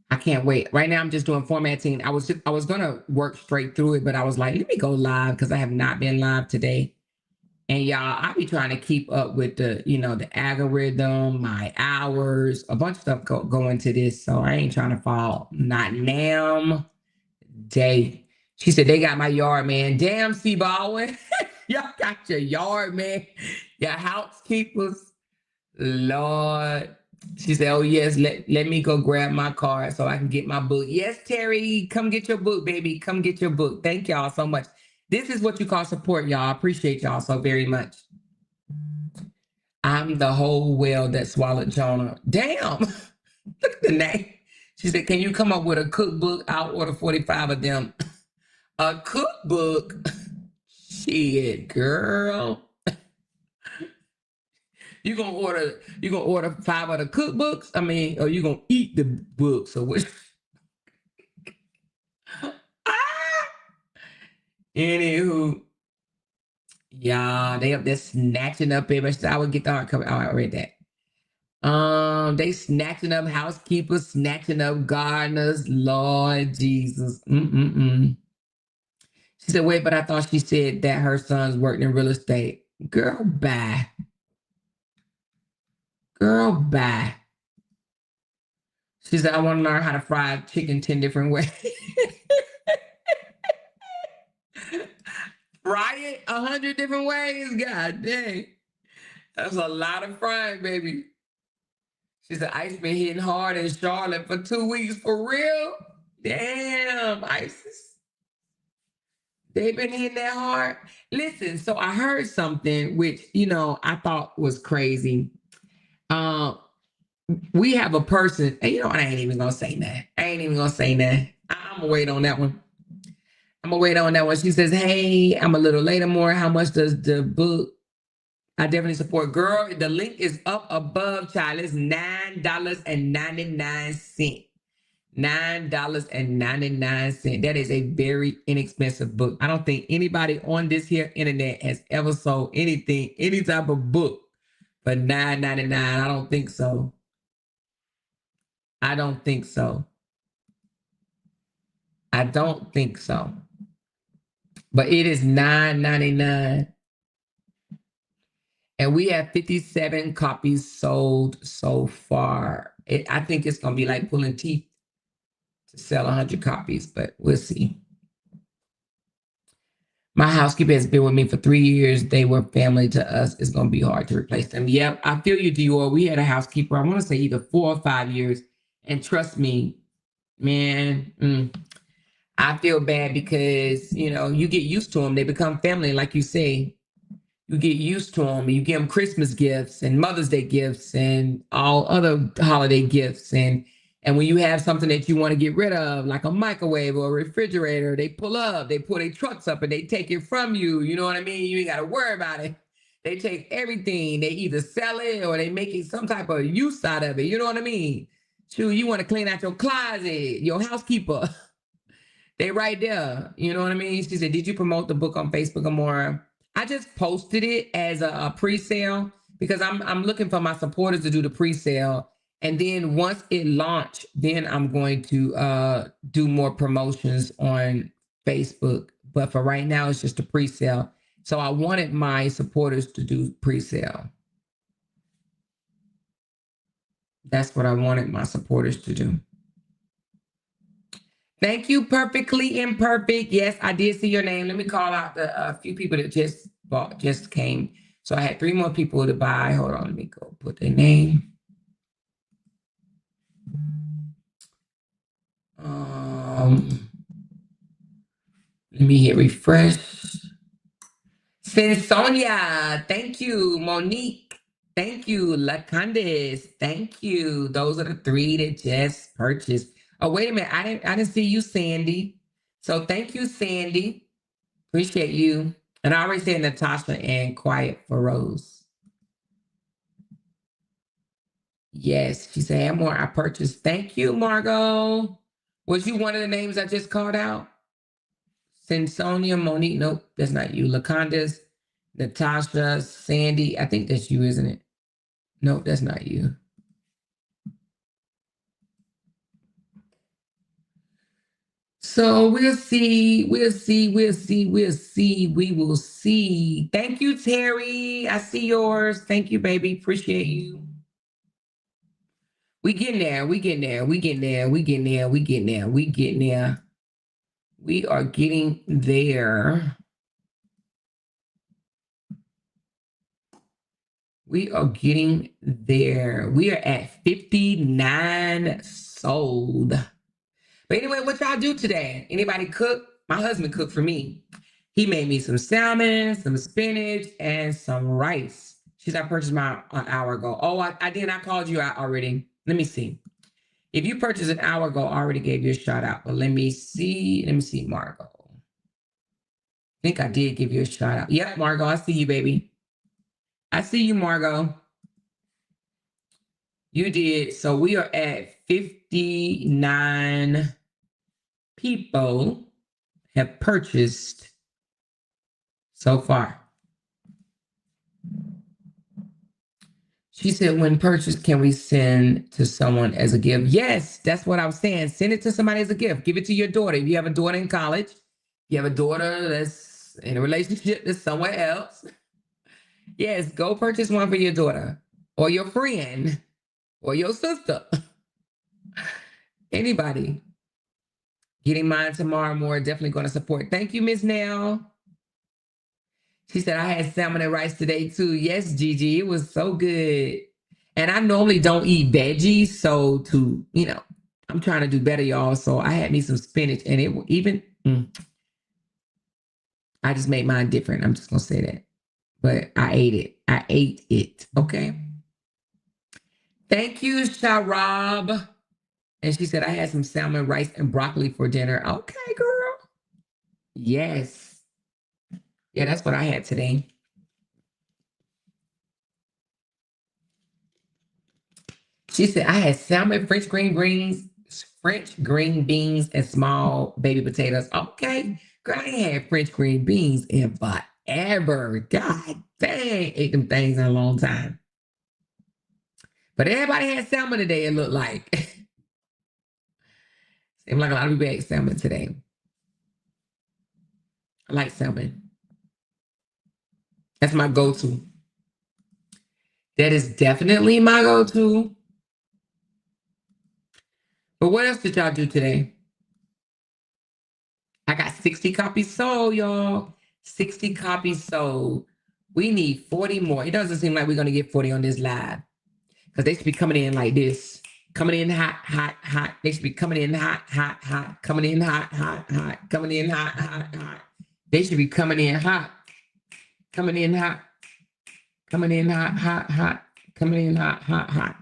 I can't wait. Right now, I'm just doing formatting. I was gonna work straight through it, but I was like, let me go live because I have not been live today. And y'all, I be trying to keep up with the algorithm, my hours, a bunch of stuff go into this. So I ain't trying to fall. Not now. Day. She said they got my yard man. Damn, C Baldwin. Y'all got your yard man. Your housekeepers. Lord. She said, oh yes, let me go grab my card so I can get my book. Yes, Terry, come get your book, baby. Come get your book. Thank y'all so much. This is what you call support, y'all. I appreciate y'all so very much. I'm the whole whale that swallowed Jonah. Damn. Look at the name. She said, can you come up with a cookbook? I'll order 45 of them. A cookbook? Shit, girl. You gonna order 5 of the cookbooks? I mean, or you gonna eat the books or what? Anywho, y'all, they up there snatching up every. I would get the hard cover. Oh, I read that. They snatching up housekeepers, snatching up gardeners. Lord Jesus. She said, wait, but I thought she said that her son's working in real estate. Girl, bye. Girl, bye. She said, I want to learn how to fry chicken 10 different ways. Fry it 100 different ways? God dang. That's a lot of frying, baby. She said, Ice been hitting hard in Charlotte for 2 weeks. For real? Damn, Isis. They've been hitting that hard. Listen, so I heard something which, I thought was crazy. We have a person, and I ain't even gonna say that. I'm gonna wait on that one. She says, hey, I'm a little later more. How much does the book? I definitely support. Girl, the link is up above, child. It's $9.99. $9.99. That is a very inexpensive book. I don't think anybody on this here internet has ever sold anything, any type of book for $9.99. I don't think so. But it is $9.99. And we have 57 copies sold so far. I think it's going to be like pulling teeth to sell 100 copies, but we'll see. My housekeeper has been with me for 3 years. They were family to us. It's going to be hard to replace them. Yep, I feel you, Dior. We had a housekeeper, I want to say either 4 or 5 years. And trust me, man, I feel bad because, you get used to them. They become family, like you say. You get used to them. You give them Christmas gifts and Mother's Day gifts and all other holiday gifts. And when you have something that you want to get rid of, like a microwave or a refrigerator, they pull up, they pull their trucks up and they take it from you. You know what I mean? You ain't got to worry about it. They take everything. They either sell it or they make it some type of use out of it. You know what I mean? Shoot, you want to clean out your closet, your housekeeper. They right there. You know what I mean? She said, did you promote the book on Facebook or more? I just posted it as a pre-sale because I'm looking for my supporters to do the pre-sale. And then once it launched, then I'm going to do more promotions on Facebook. But for right now, it's just a pre-sale. So I wanted my supporters to do pre-sale. That's what I wanted my supporters to do. Thank you, Perfectly Imperfect. Yes, I did see your name. Let me call out the few people that just came. So I had 3 more people to buy. Hold on, let me go put their name. Let me hit refresh. Sonia, thank you. Monique, thank you. LaCandice, thank you. Those are the 3 that just purchased. Oh, wait a minute. I didn't see you, Sandy. So thank you, Sandy. Appreciate you. And I already said Natasha and Quiet for Rose. Yes, she said, have more. I purchased. Thank you, Margot. Was you one of the names I just called out? Sonia, Monique. Nope, that's not you. LaCondas, Natasha, Sandy. I think that's you, isn't it? Nope, that's not you. So we'll see. We will see. Thank you, Terry. I see yours. Thank you, baby. Appreciate you. We getting there. We are getting there. We are getting there. We are at 59 sold. But anyway, what y'all do today? Anybody cook? My husband cooked for me. He made me some salmon, some spinach, and some rice. She said I purchased mine an hour ago. Oh, I did. I called you out already. Let me see. If you purchased an hour ago, I already gave you a shout out. But let me see, Margot. I think I did give you a shout out. Yep, Margot, I see you, baby. I see you, Margot. You did. So we are at 59 people have purchased so far. She said, when purchased, can we send to someone as a gift? Yes, that's what I was saying. Send it to somebody as a gift. Give it to your daughter. If you have a daughter in college, You have a daughter that's in a relationship that's somewhere else. Yes, go purchase one for your daughter or your friend or your sister. Anybody. Getting mine tomorrow more. Definitely going to support. Thank you, Miss Nell. She said, I had salmon and rice today too. Yes, Gigi, it was so good. And I normally don't eat veggies. So I'm trying to do better, y'all. So I had me some spinach and it even, I just made mine different. I'm just going to say that. But I ate it. I ate it. Okay. Thank you, Sharab. And she said, I had some salmon, rice, and broccoli for dinner. Okay, girl. Yes. Yeah, that's what I had today. She said, I had salmon, French green beans, and small baby potatoes. Okay. Girl, I ain't had French green beans in forever. God dang, ate them things in a long time. But everybody had salmon today, it looked like. Seemed like a lot of people ate salmon today. I like salmon. That's my go-to. That is definitely my go-to. But what else did y'all do today? I got 60 copies sold, y'all. 60 copies sold. We need 40 more. It doesn't seem like we're going to get 40 on this live because they should be coming in like this. Coming in hot, hot, hot. They should be coming in hot, hot, hot. Coming in hot, hot, hot. Coming in hot, hot, hot. They should be coming in hot. Coming in hot. Coming in hot, hot, hot. Coming in hot, hot, hot.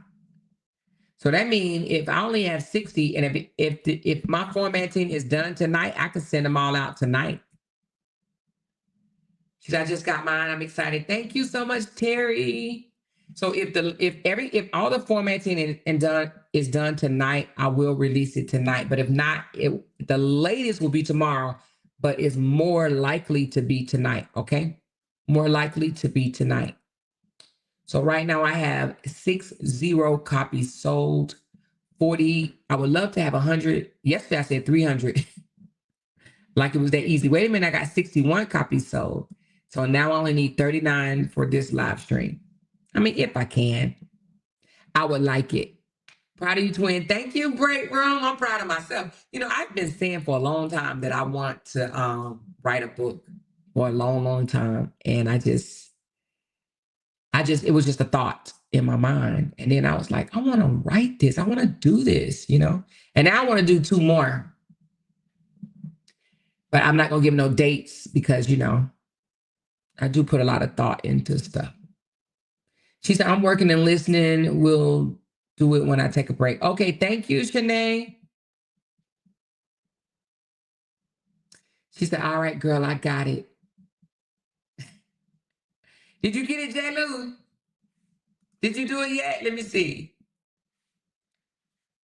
So that means if I only have 60 and if my formatting is done tonight, I can send them all out tonight. She said, I just got mine. I'm excited. Thank you so much, Terry. So if all the formatting is done tonight, I will release it tonight. But if not, the latest will be tomorrow, but it's more likely to be tonight. Okay, more likely to be tonight. So right now I have 60 copies sold. 40. I would love to have 100. Yesterday I said 300. Like it was that easy. Wait a minute, I got 61 copies sold. So now I only need 39 for this live stream. I mean, if I can, I would like it. Proud of you, twin. Thank you, Break Room. I'm proud of myself. I've been saying for a long time that I want to write a book for a long, long time. And it was just a thought in my mind. And then I was like, I want to write this. I want to do this, And now I want to do 2 more. But I'm not going to give no dates because, I do put a lot of thought into stuff. She said, I'm working and listening. We'll do it when I take a break. Okay, thank you, Shanae. She said, all right, girl, I got it. Did you get it, J. Lou? Did you do it yet? Let me see.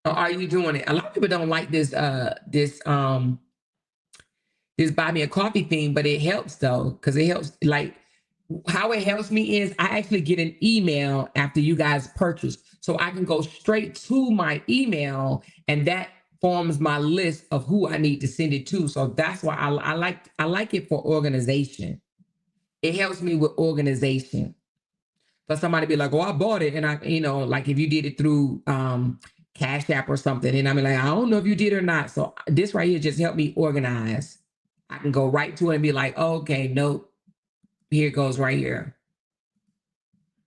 Or are you doing it? A lot of people don't like this buy me a coffee thing, but it helps though, because it helps. Like how it helps me is I actually get an email after you guys purchase, so I can go straight to my email, and that forms my list of who I need to send it to. So that's why I like it for organization. It helps me with organization. But somebody be like, "Oh, I bought it," and like if you did it through Cash App or something, and I'm like, I don't know if you did or not. So this right here just helped me organize. I can go right to it and be like, oh, okay, nope, here it goes right here.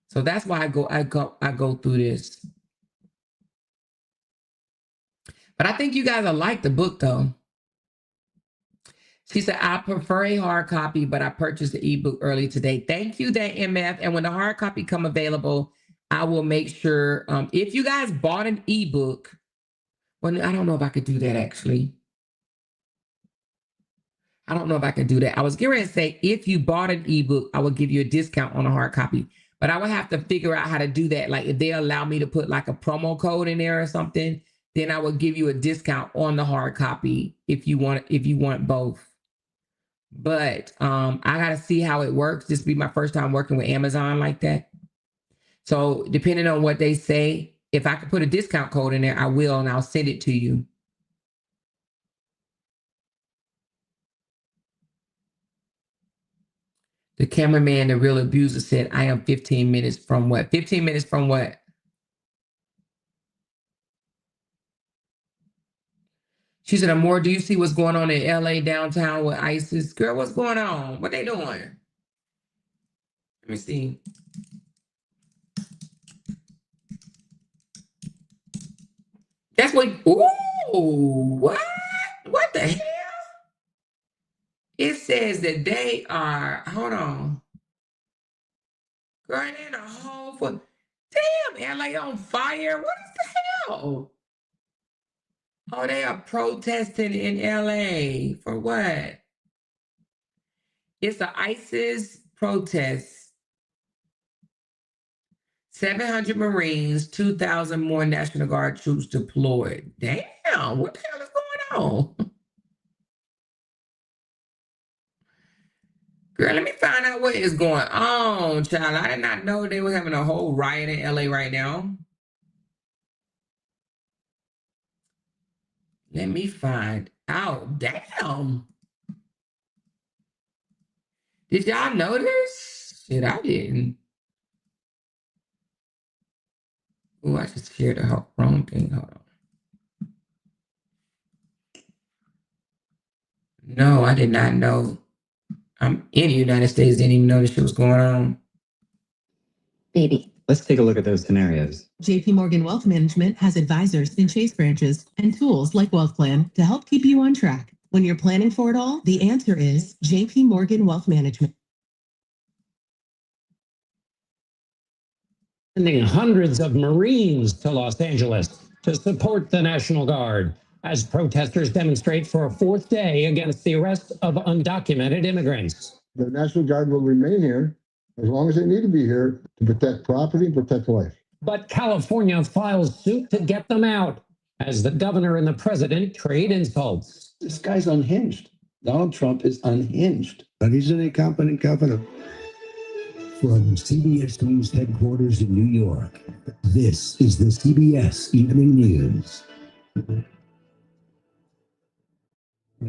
So that's why I go through this. But I think you guys will like the book though. She said, I prefer a hard copy, but I purchased the ebook early today. Thank you, that MF. And when the hard copy come available, I will make sure, if you guys bought an ebook, well, I don't know if I could do that actually. I don't know if I can do that. I was getting ready to say, if you bought an ebook, I will give you a discount on a hard copy. But I would have to figure out how to do that. Like if they allow me to put like a promo code in there or something, then I will give you a discount on the hard copy if you want both. But I got to see how it works. This will be my first time working with Amazon like that. So depending on what they say, if I could put a discount code in there, I will, and I'll send it to you. The cameraman, the real abuser, said, I am 15 minutes from what? 15 minutes from what? She said, Amor, do you see what's going on in LA downtown with ISIS? Girl, what's going on? What they doing? Let me see. That's what, ooh, what? What the hell? It says that they are, hold on. Girl, it ain't a whole for, damn, LA on fire. What is the hell? Oh, they are protesting in LA for what? It's the ISIS protest. 700 Marines, 2,000 more National Guard troops deployed. Damn, what the hell is going on? Girl, let me find out what is going on, child. I did not know they were having a whole riot in LA right now. Let me find out. Damn. Did y'all notice? Shit, I didn't. Oh, I just shared the wrong thing. Hold on. No, I did not know. I'm in the United States, didn't even know this shit was going on. Baby. Let's take a look at those scenarios. JP Morgan Wealth Management has advisors in Chase branches and tools like Wealth Plan to help keep you on track. When you're planning for it all, the answer is JP Morgan Wealth Management. Sending hundreds of Marines to Los Angeles to support the National Guard as protesters demonstrate for a fourth day against the arrest of undocumented immigrants. The National Guard will remain here as long as they need to be here to protect property and protect life. But California files suit to get them out as the governor and the president trade insults. This guy's unhinged. Donald Trump is unhinged. But he's an incompetent governor. From CBS News headquarters in New York, this is the CBS Evening News.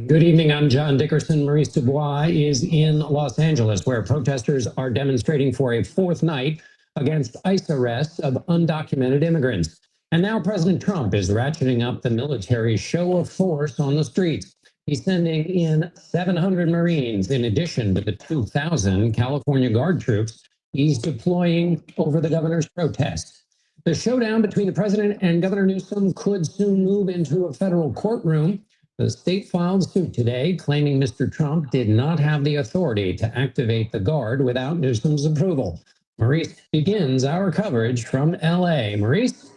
Good evening, I'm John Dickerson. Maurice Dubois is in Los Angeles, where protesters are demonstrating for a fourth night against ICE arrests of undocumented immigrants. And now President Trump is ratcheting up the military show of force on the streets. He's sending in 700 Marines in addition to the 2,000 California Guard troops he's deploying over the governor's protests. The showdown between the president and Governor Newsom could soon move into a federal courtroom. The state filed suit today claiming Mr. Trump did not have the authority to activate the Guard without Newsom's approval. Maurice begins our coverage from LA. Maurice?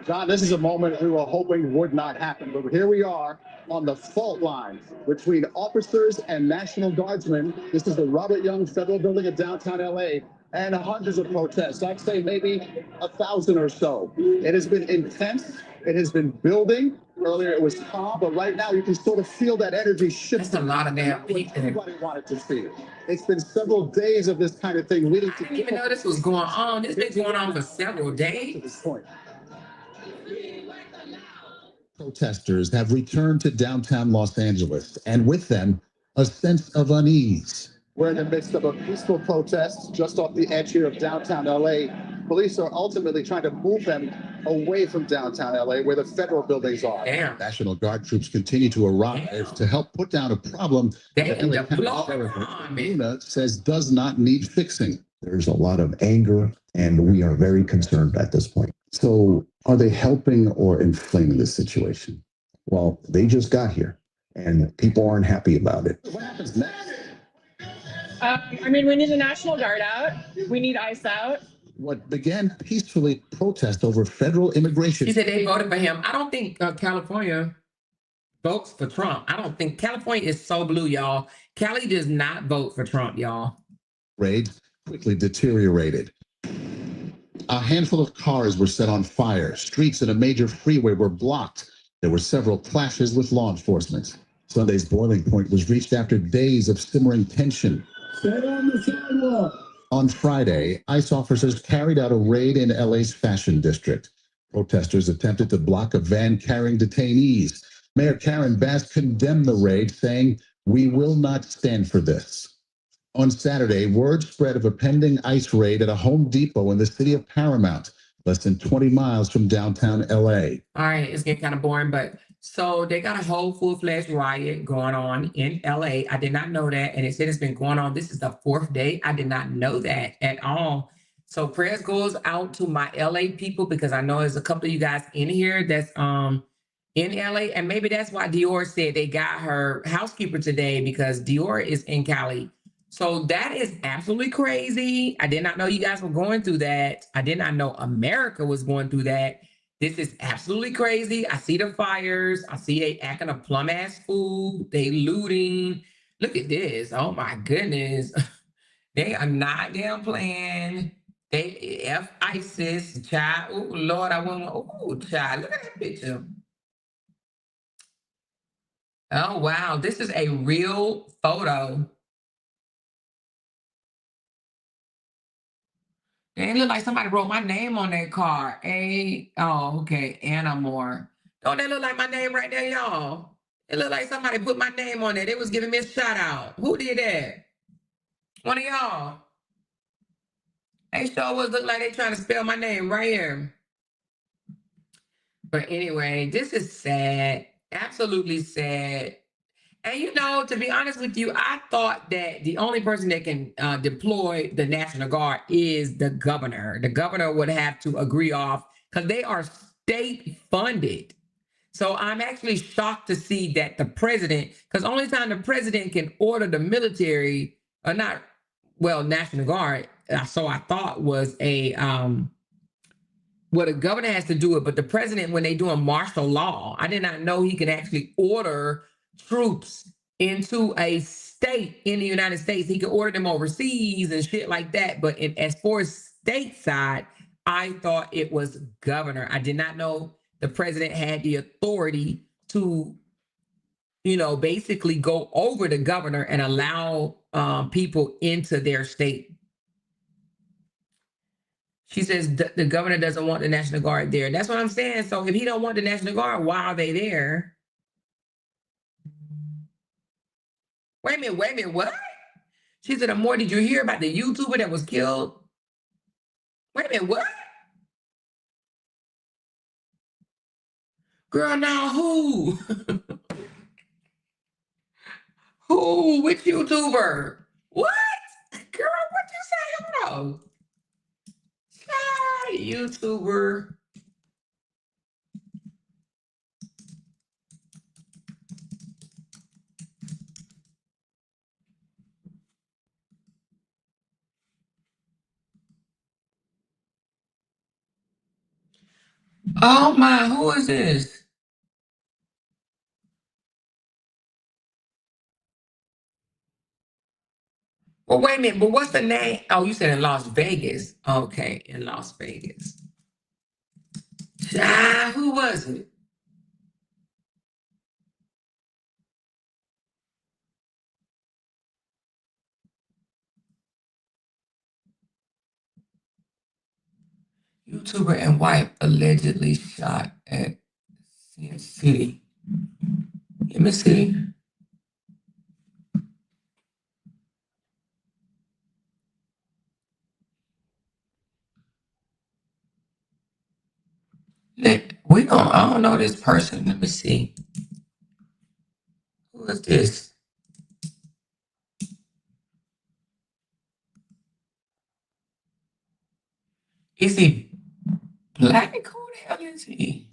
John, this is a moment we were hoping would not happen, but here we are on the fault line between officers and National Guardsmen. This is the Robert Young Federal Building in downtown LA, and hundreds of protests. I'd say maybe 1,000 or so. It has been intense. It has been building. Earlier it was calm, but right now you can sort of feel that energy shifting. That's a lot of damn people. Everybody wanted to see it. It's been several days of this kind of thing leading to. I didn't even know this was going on. This been going on for several days. To this point. Protesters have returned to downtown Los Angeles, and with them, a sense of unease. We're in the midst of a peaceful protest just off the edge here of downtown LA. Police are ultimately trying to move them away from downtown LA where the federal buildings are. Damn. National Guard troops continue to arrive to help put down a problem that LA County Sheriff Luna says does not need fixing. There's a lot of anger, and we are very concerned at this point. So are they helping or inflaming the situation? Well, they just got here, and people aren't happy about it. What happens next? I mean, we need the National Guard out. We need ICE out. What began peacefully protest over federal immigration. He said they voted for him. I don't think California votes for Trump. I don't think California is so blue, y'all. Cali does not vote for Trump, y'all. Raids quickly deteriorated. A handful of cars were set on fire. Streets in a major freeway were blocked. There were several clashes with law enforcement. Sunday's boiling point was reached after days of simmering tension. Stay on the sidewalk. On Friday, ICE officers carried out a raid in LA's Fashion District. Protesters attempted to block a van carrying detainees. Mayor Karen Bass condemned the raid, saying We will not stand for this. On Saturday, word spread of a pending ICE raid at a Home Depot in the city of Paramount, less than 20 miles from downtown LA. All right, it's getting kind of boring, but so they got a whole full-fledged riot going on in LA. I did not know that. And it said it's been going on. This is the 4th day. I did not know that at all. So prayers goes out to my LA people, because I know there's a couple of you guys in here that's in LA. And maybe that's why Dior said they got her housekeeper today, because Dior is in Cali. So that is absolutely crazy. I did not know you guys were going through that. I did not know America was going through that. This is absolutely crazy. I see the fires. I see they acting a plum ass fool. They looting. Look at this. Oh my goodness. They are not damn playing. They F ISIS, child. Oh Lord, I want. Oh child, look at that picture. Oh wow, this is a real photo. It look like somebody wrote my name on that car. Okay, Anna Moore. Don't that look like my name right there, y'all? It looked like somebody put my name on it. They was giving me a shout out. Who did that? One of y'all. They sure was look like they trying to spell my name right here. But anyway, this is sad. Absolutely sad. And you know, to be honest with you, I thought that the only person that can deploy the National Guard is the governor. The governor would have to agree off, because they are state funded. So I'm actually shocked to see that the president, because only time the president can order the military, or not, well, National Guard, so I thought was well, the governor has to do it, but the president, when they do a martial law, I did not know he could actually order troops into a state in the United States. He could order them overseas and shit like that. But as far as stateside, I thought it was governor. I did not know the president had the authority to, you know, basically go over the governor and allow people into their state. She says the governor doesn't want the National Guard there. That's what I'm saying. So if he don't want the National Guard, why are they there? Wait a minute, what? She said, Amor, did you hear about the YouTuber that was killed? Wait a minute, what? Girl, now who? Who? Which YouTuber? What? Girl, what you say? Hold on. YouTuber. Oh my, who is this? Well, wait a minute, but what's the name? Oh, you said in Las Vegas. Okay, in Las Vegas. Who was it? YouTuber and wife allegedly shot at Sin City. Let me see. I don't know this person. Let me see. Who is this? Is he black? Who the hell is he?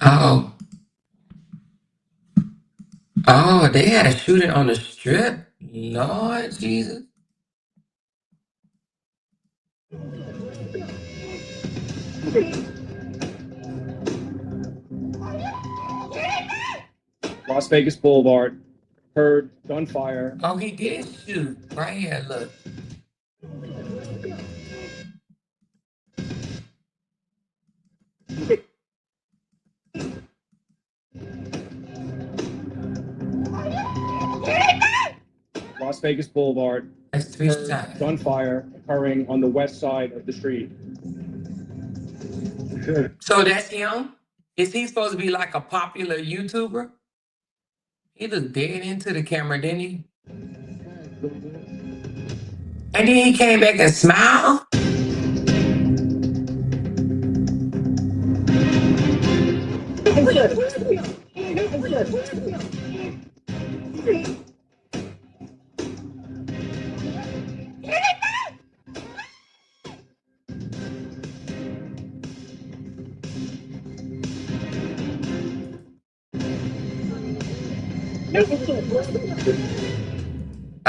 Oh. Oh, they had a shooting on the strip? Lord Jesus. Las Vegas Boulevard. Heard gunfire. Oh, he did shoot. Right here, look. Las Vegas Boulevard. Let's heard gunfire occurring on the west side of the street. So that's him? Is he supposed to be like a popular YouTuber? He looked dead into the camera, didn't he? And then he came back and smiled?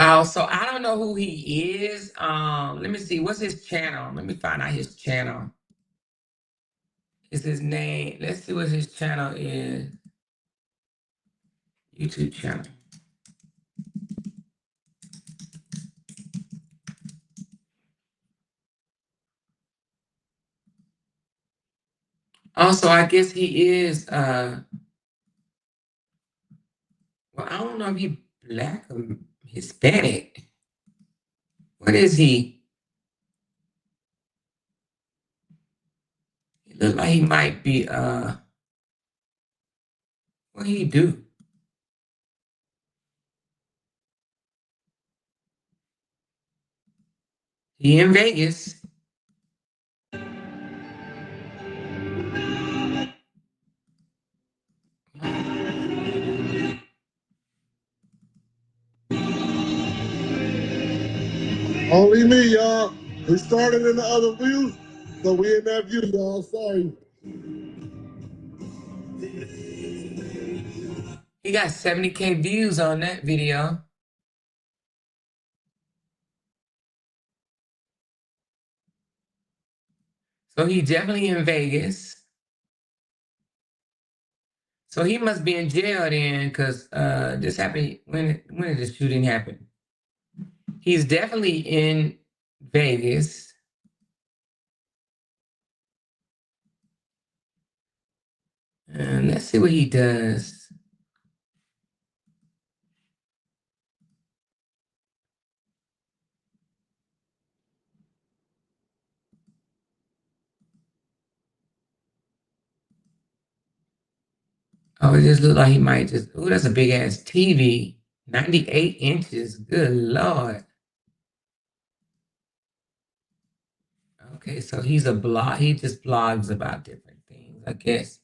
Oh, so I don't know who he is. Let me see. What's his channel? Let me find out his channel. Is his name? Let's see what his channel is. YouTube channel. Also, I guess he is well, I don't know if he black or Hispanic. What is he? He look like he might be what he do? He in Vegas. Only me, y'all. We started in the other view, so we in that view, y'all. Sorry. He got 70K views on that video. So he definitely in Vegas. So he must be in jail then, because this happened. When did the shooting happen? He's definitely in Vegas. And let's see what he does. Oh, it just looked like he might just. Oh, that's a big ass TV. 98 inches. Good Lord. Okay, so he's a blog. He just blogs about different things, I guess.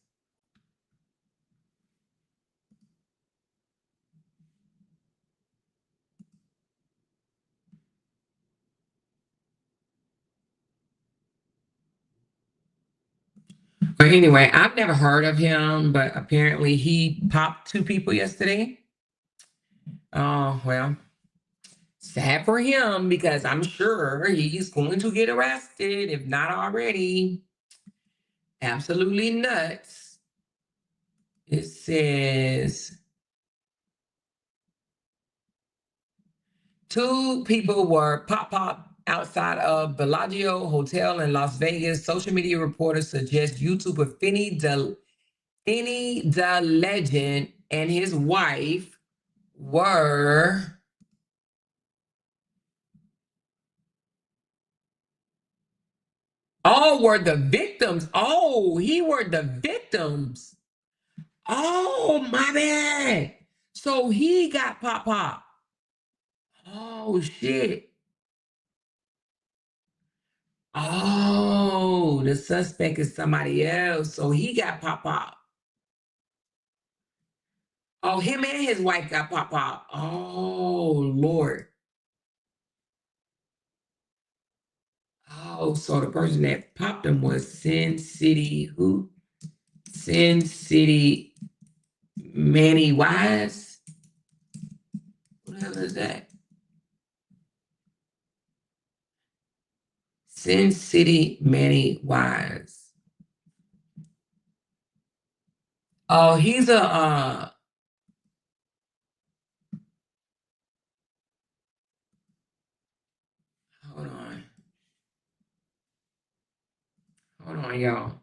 But anyway, I've never heard of him, but apparently he popped 2 people yesterday. Oh, well, sad for him because I'm sure he's going to get arrested, if not already. Absolutely nuts. It says 2 people were pop outside of Bellagio Hotel in Las Vegas. Social media reporters suggest YouTuber Finney the Legend and his wife were were the victims. Oh, he were the victims. Oh, my bad. So he got pop. Oh, shit. Oh, the suspect is somebody else. So he got pop. Oh, him and his wife got pop. Oh, Lord. Oh, so the person that popped him was Sin City, who? Sin City Manny Wise? What the hell is that? Sin City Manny Wise. Oh, he's a hold on, y'all.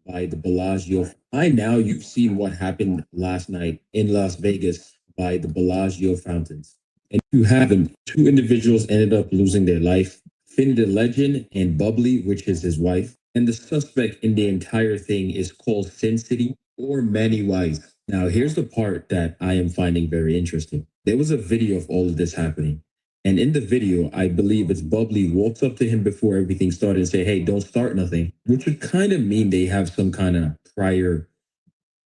By the Bellagio. By now, you've seen what happened last night in Las Vegas by the Bellagio fountains. And you have them. Two individuals ended up losing their life. Finn the Legend and Bubbly, which is his wife. And the suspect in the entire thing is called Sin City or Manny Wise. Now, here's the part that I am finding very interesting. There was a video of all of this happening. And in the video, I believe it's Bubbly walks up to him before everything started and say, hey, don't start nothing, which would kind of mean they have some kind of prior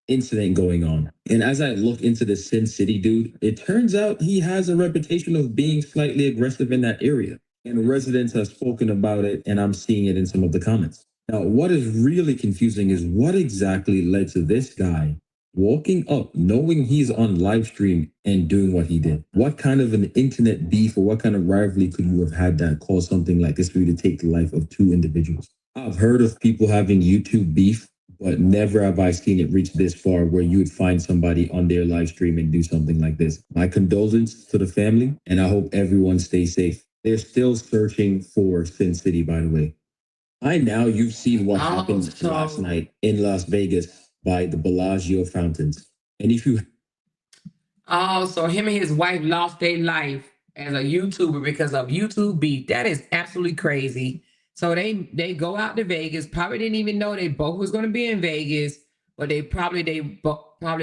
incident going on. And as I look into the Sin City dude, it turns out he has a reputation of being slightly aggressive in that area. And residents have spoken about it, and I'm seeing it in some of the comments. Now, what is really confusing is what exactly led to this guy walking up, knowing he's on live stream and doing what he did. What kind of an internet beef or what kind of rivalry could you have had that caused something like this for you to take the life of two individuals? I've heard of people having YouTube beef, but never have I seen it reach this far where you would find somebody on their live stream and do something like this. My condolences to the family, and I hope everyone stays safe. They're still searching for Sin City, by the way. You've seen what happened last night in Las Vegas by the Bellagio fountains. And if you... Oh, so him and his wife lost their life as a YouTuber because of YouTube beef. That is absolutely crazy. So they go out to Vegas, probably didn't even know they both was going to be in Vegas, but they probably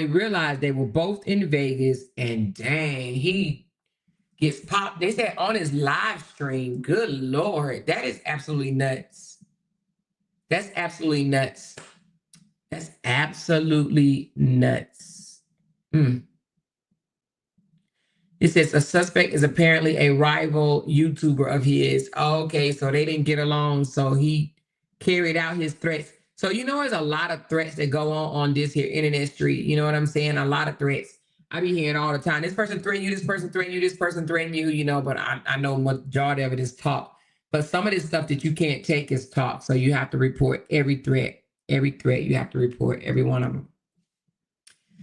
realized they were both in Vegas, and dang, he gets popped. They said on his live stream. Good Lord, that is absolutely nuts. That's absolutely nuts. That's absolutely nuts. It says a suspect is apparently a rival YouTuber of his. Okay, so they didn't get along, so he carried out his threats. So there's a lot of threats that go on this here internet street. You know what I'm saying? A lot of threats. I be hearing all the time. This person threatened you, this person threatened you, this person threatened you, but I know majority of it is talk. But some of this stuff that you can't take is talk. So you have to report every threat. Every threat, you have to report every one of them.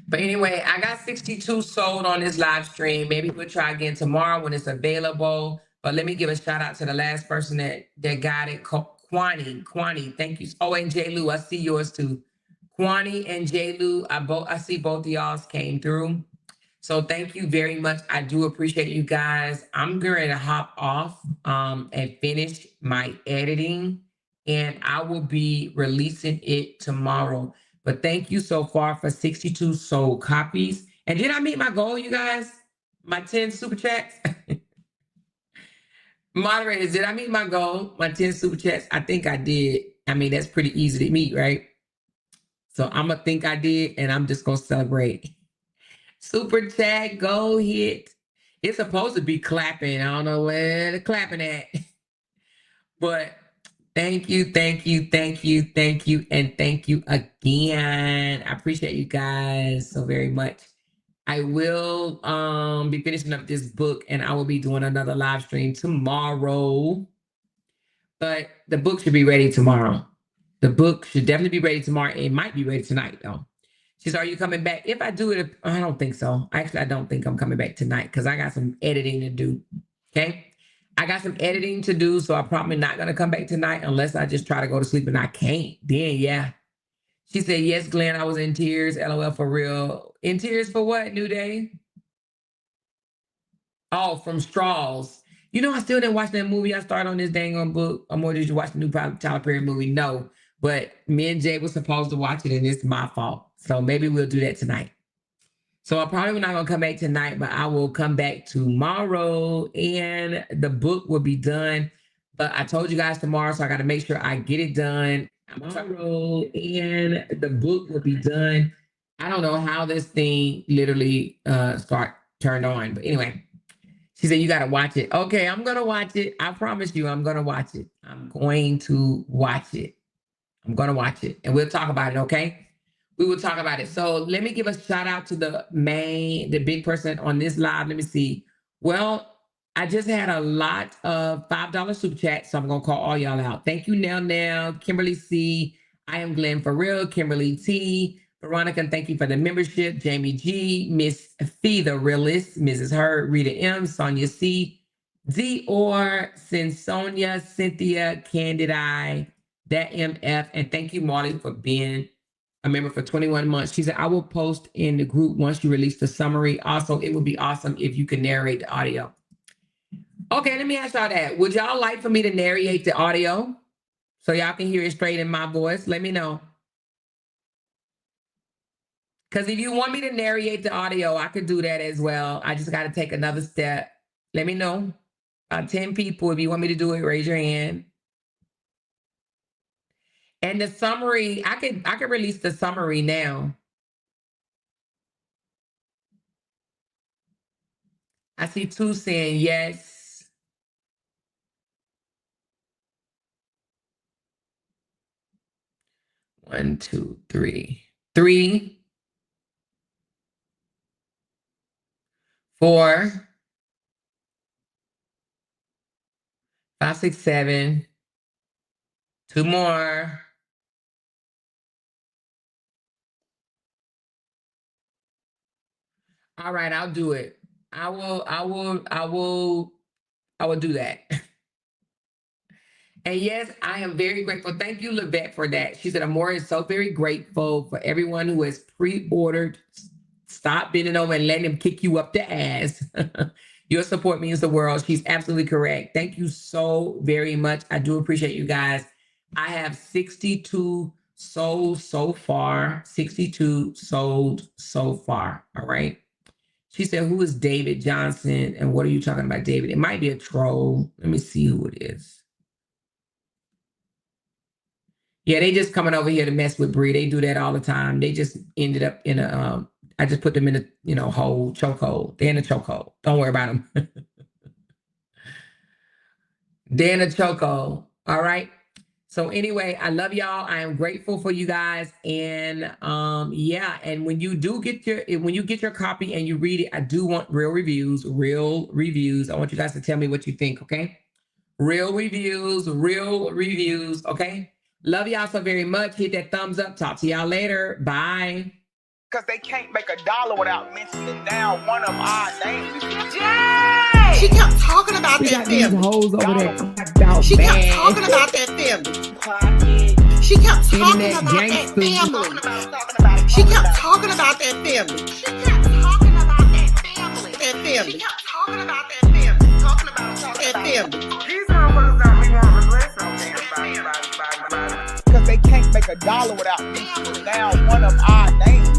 But anyway, I got 62 sold on this live stream. Maybe we'll try again tomorrow when it's available. But let me give a shout out to the last person that got it. Kwani, thank you. Oh, and J. Lou, I see yours too. Kwani and J. Lou, I see both of y'all's came through. So thank you very much. I do appreciate you guys. I'm going to hop off and finish my editing, and I will be releasing it tomorrow. But thank you so far for 62 sold copies. And did I meet my goal, you guys? My 10 super chats? Moderators, did I meet my goal? My 10 super chats? I think I did. I mean, that's pretty easy to meet, right? So I'm going to think I did, and I'm just going to celebrate. Super chat, go hit. It's supposed to be clapping. I don't know where the clapping at. But thank you, thank you, thank you, thank you, and thank you again. I appreciate you guys so very much. I will be finishing up this book, and I will be doing another live stream tomorrow. But the book should be ready tomorrow. The book should definitely be ready tomorrow. It might be ready tonight, though. She said, are you coming back? If I do it, I don't think so. Actually, I don't think I'm coming back tonight because I got some editing to do. Okay? I got some editing to do, so I'm probably not going to come back tonight unless I just try to go to sleep, and I can't. Then, yeah. She said, yes, Glenn, I was in tears. LOL, for real. In tears for what, New Day? Oh, from Straws. I still didn't watch that movie. I started on this dang on book. Or did you watch the new Tyler Perry movie? No. But me and Jay were supposed to watch it, and it's my fault. So maybe we'll do that tonight. So I'm probably not going to come back tonight, but I will come back tomorrow, and the book will be done. But I told you guys tomorrow, so I got to make sure I get it done tomorrow, and the book will be done. I don't know how this thing literally turned on, but anyway. She said, you got to watch it. Okay, I'm going to watch it. I promise you, I'm going to watch it. I'm going to watch it. I'm going to watch it, and we'll talk about it, okay? We will talk about it. So let me give a shout out to the big person on this live. Let me see. Well, I just had a lot of $5 super chats, so I'm going to call all y'all out. Thank you, Nell, Kimberly C. I am Glenn for real, Kimberly T. Veronica, thank you for the membership. Jamie G, Miss Fee the Realist, Mrs. Hurd, Rita M, Sonia C, Dior, Sonia, Cynthia, Candid Eye, That MF, and thank you, Marley, for being a member for 21 months. She said, I will post in the group once you release the summary. Also, it would be awesome if you could narrate the audio. Okay, let me ask y'all that. Would y'all like for me to narrate the audio so y'all can hear it straight in my voice? Let me know. Because if you want me to narrate the audio, I could do that as well. I just got to take another step. Let me know. 10 people, if you want me to do it, raise your hand. And the summary, I could release the summary now. I see 2 saying yes. One, 2, 3. 3, 4, 5, 6, 7. 2 more. All right, I'll do it. I will do that. And yes, I am very grateful. Thank you, Levette, for that. She said, Amora is so very grateful for everyone who has pre-ordered. Stop bending over and letting him kick you up the ass. Your support means the world. She's absolutely correct. Thank you so very much. I do appreciate you guys. I have 62 sold so far. 62 sold so far. All right. She said, who is David Johnson? And what are you talking about, David? It might be a troll. Let me see who it is. Yeah, they just coming over here to mess with Bree. They do that all the time. They just ended up in a, I just put them in a, whole chokehold. They're in a chokehold. Don't worry about them. They're in a chokehold. All right. So anyway, I love y'all. I am grateful for you guys. And yeah, and when you get your copy and you read it, I do want real reviews. I want you guys to tell me what you think, okay? Real reviews, okay? Love y'all so very much. Hit that thumbs up. Talk to y'all later. Bye. Because they can't make $1 without mentioning down one of our names. Jay! She kept talking about that family. Hoes over there. She kept talking about that family. She kept talking about that family. She kept talking about that family. She kept talking about that family. That family. She kept talking about that family. Talking about that family. These motherfuckers don't be want to listen on them. Because they can't make $1 without mentioning down one of our names.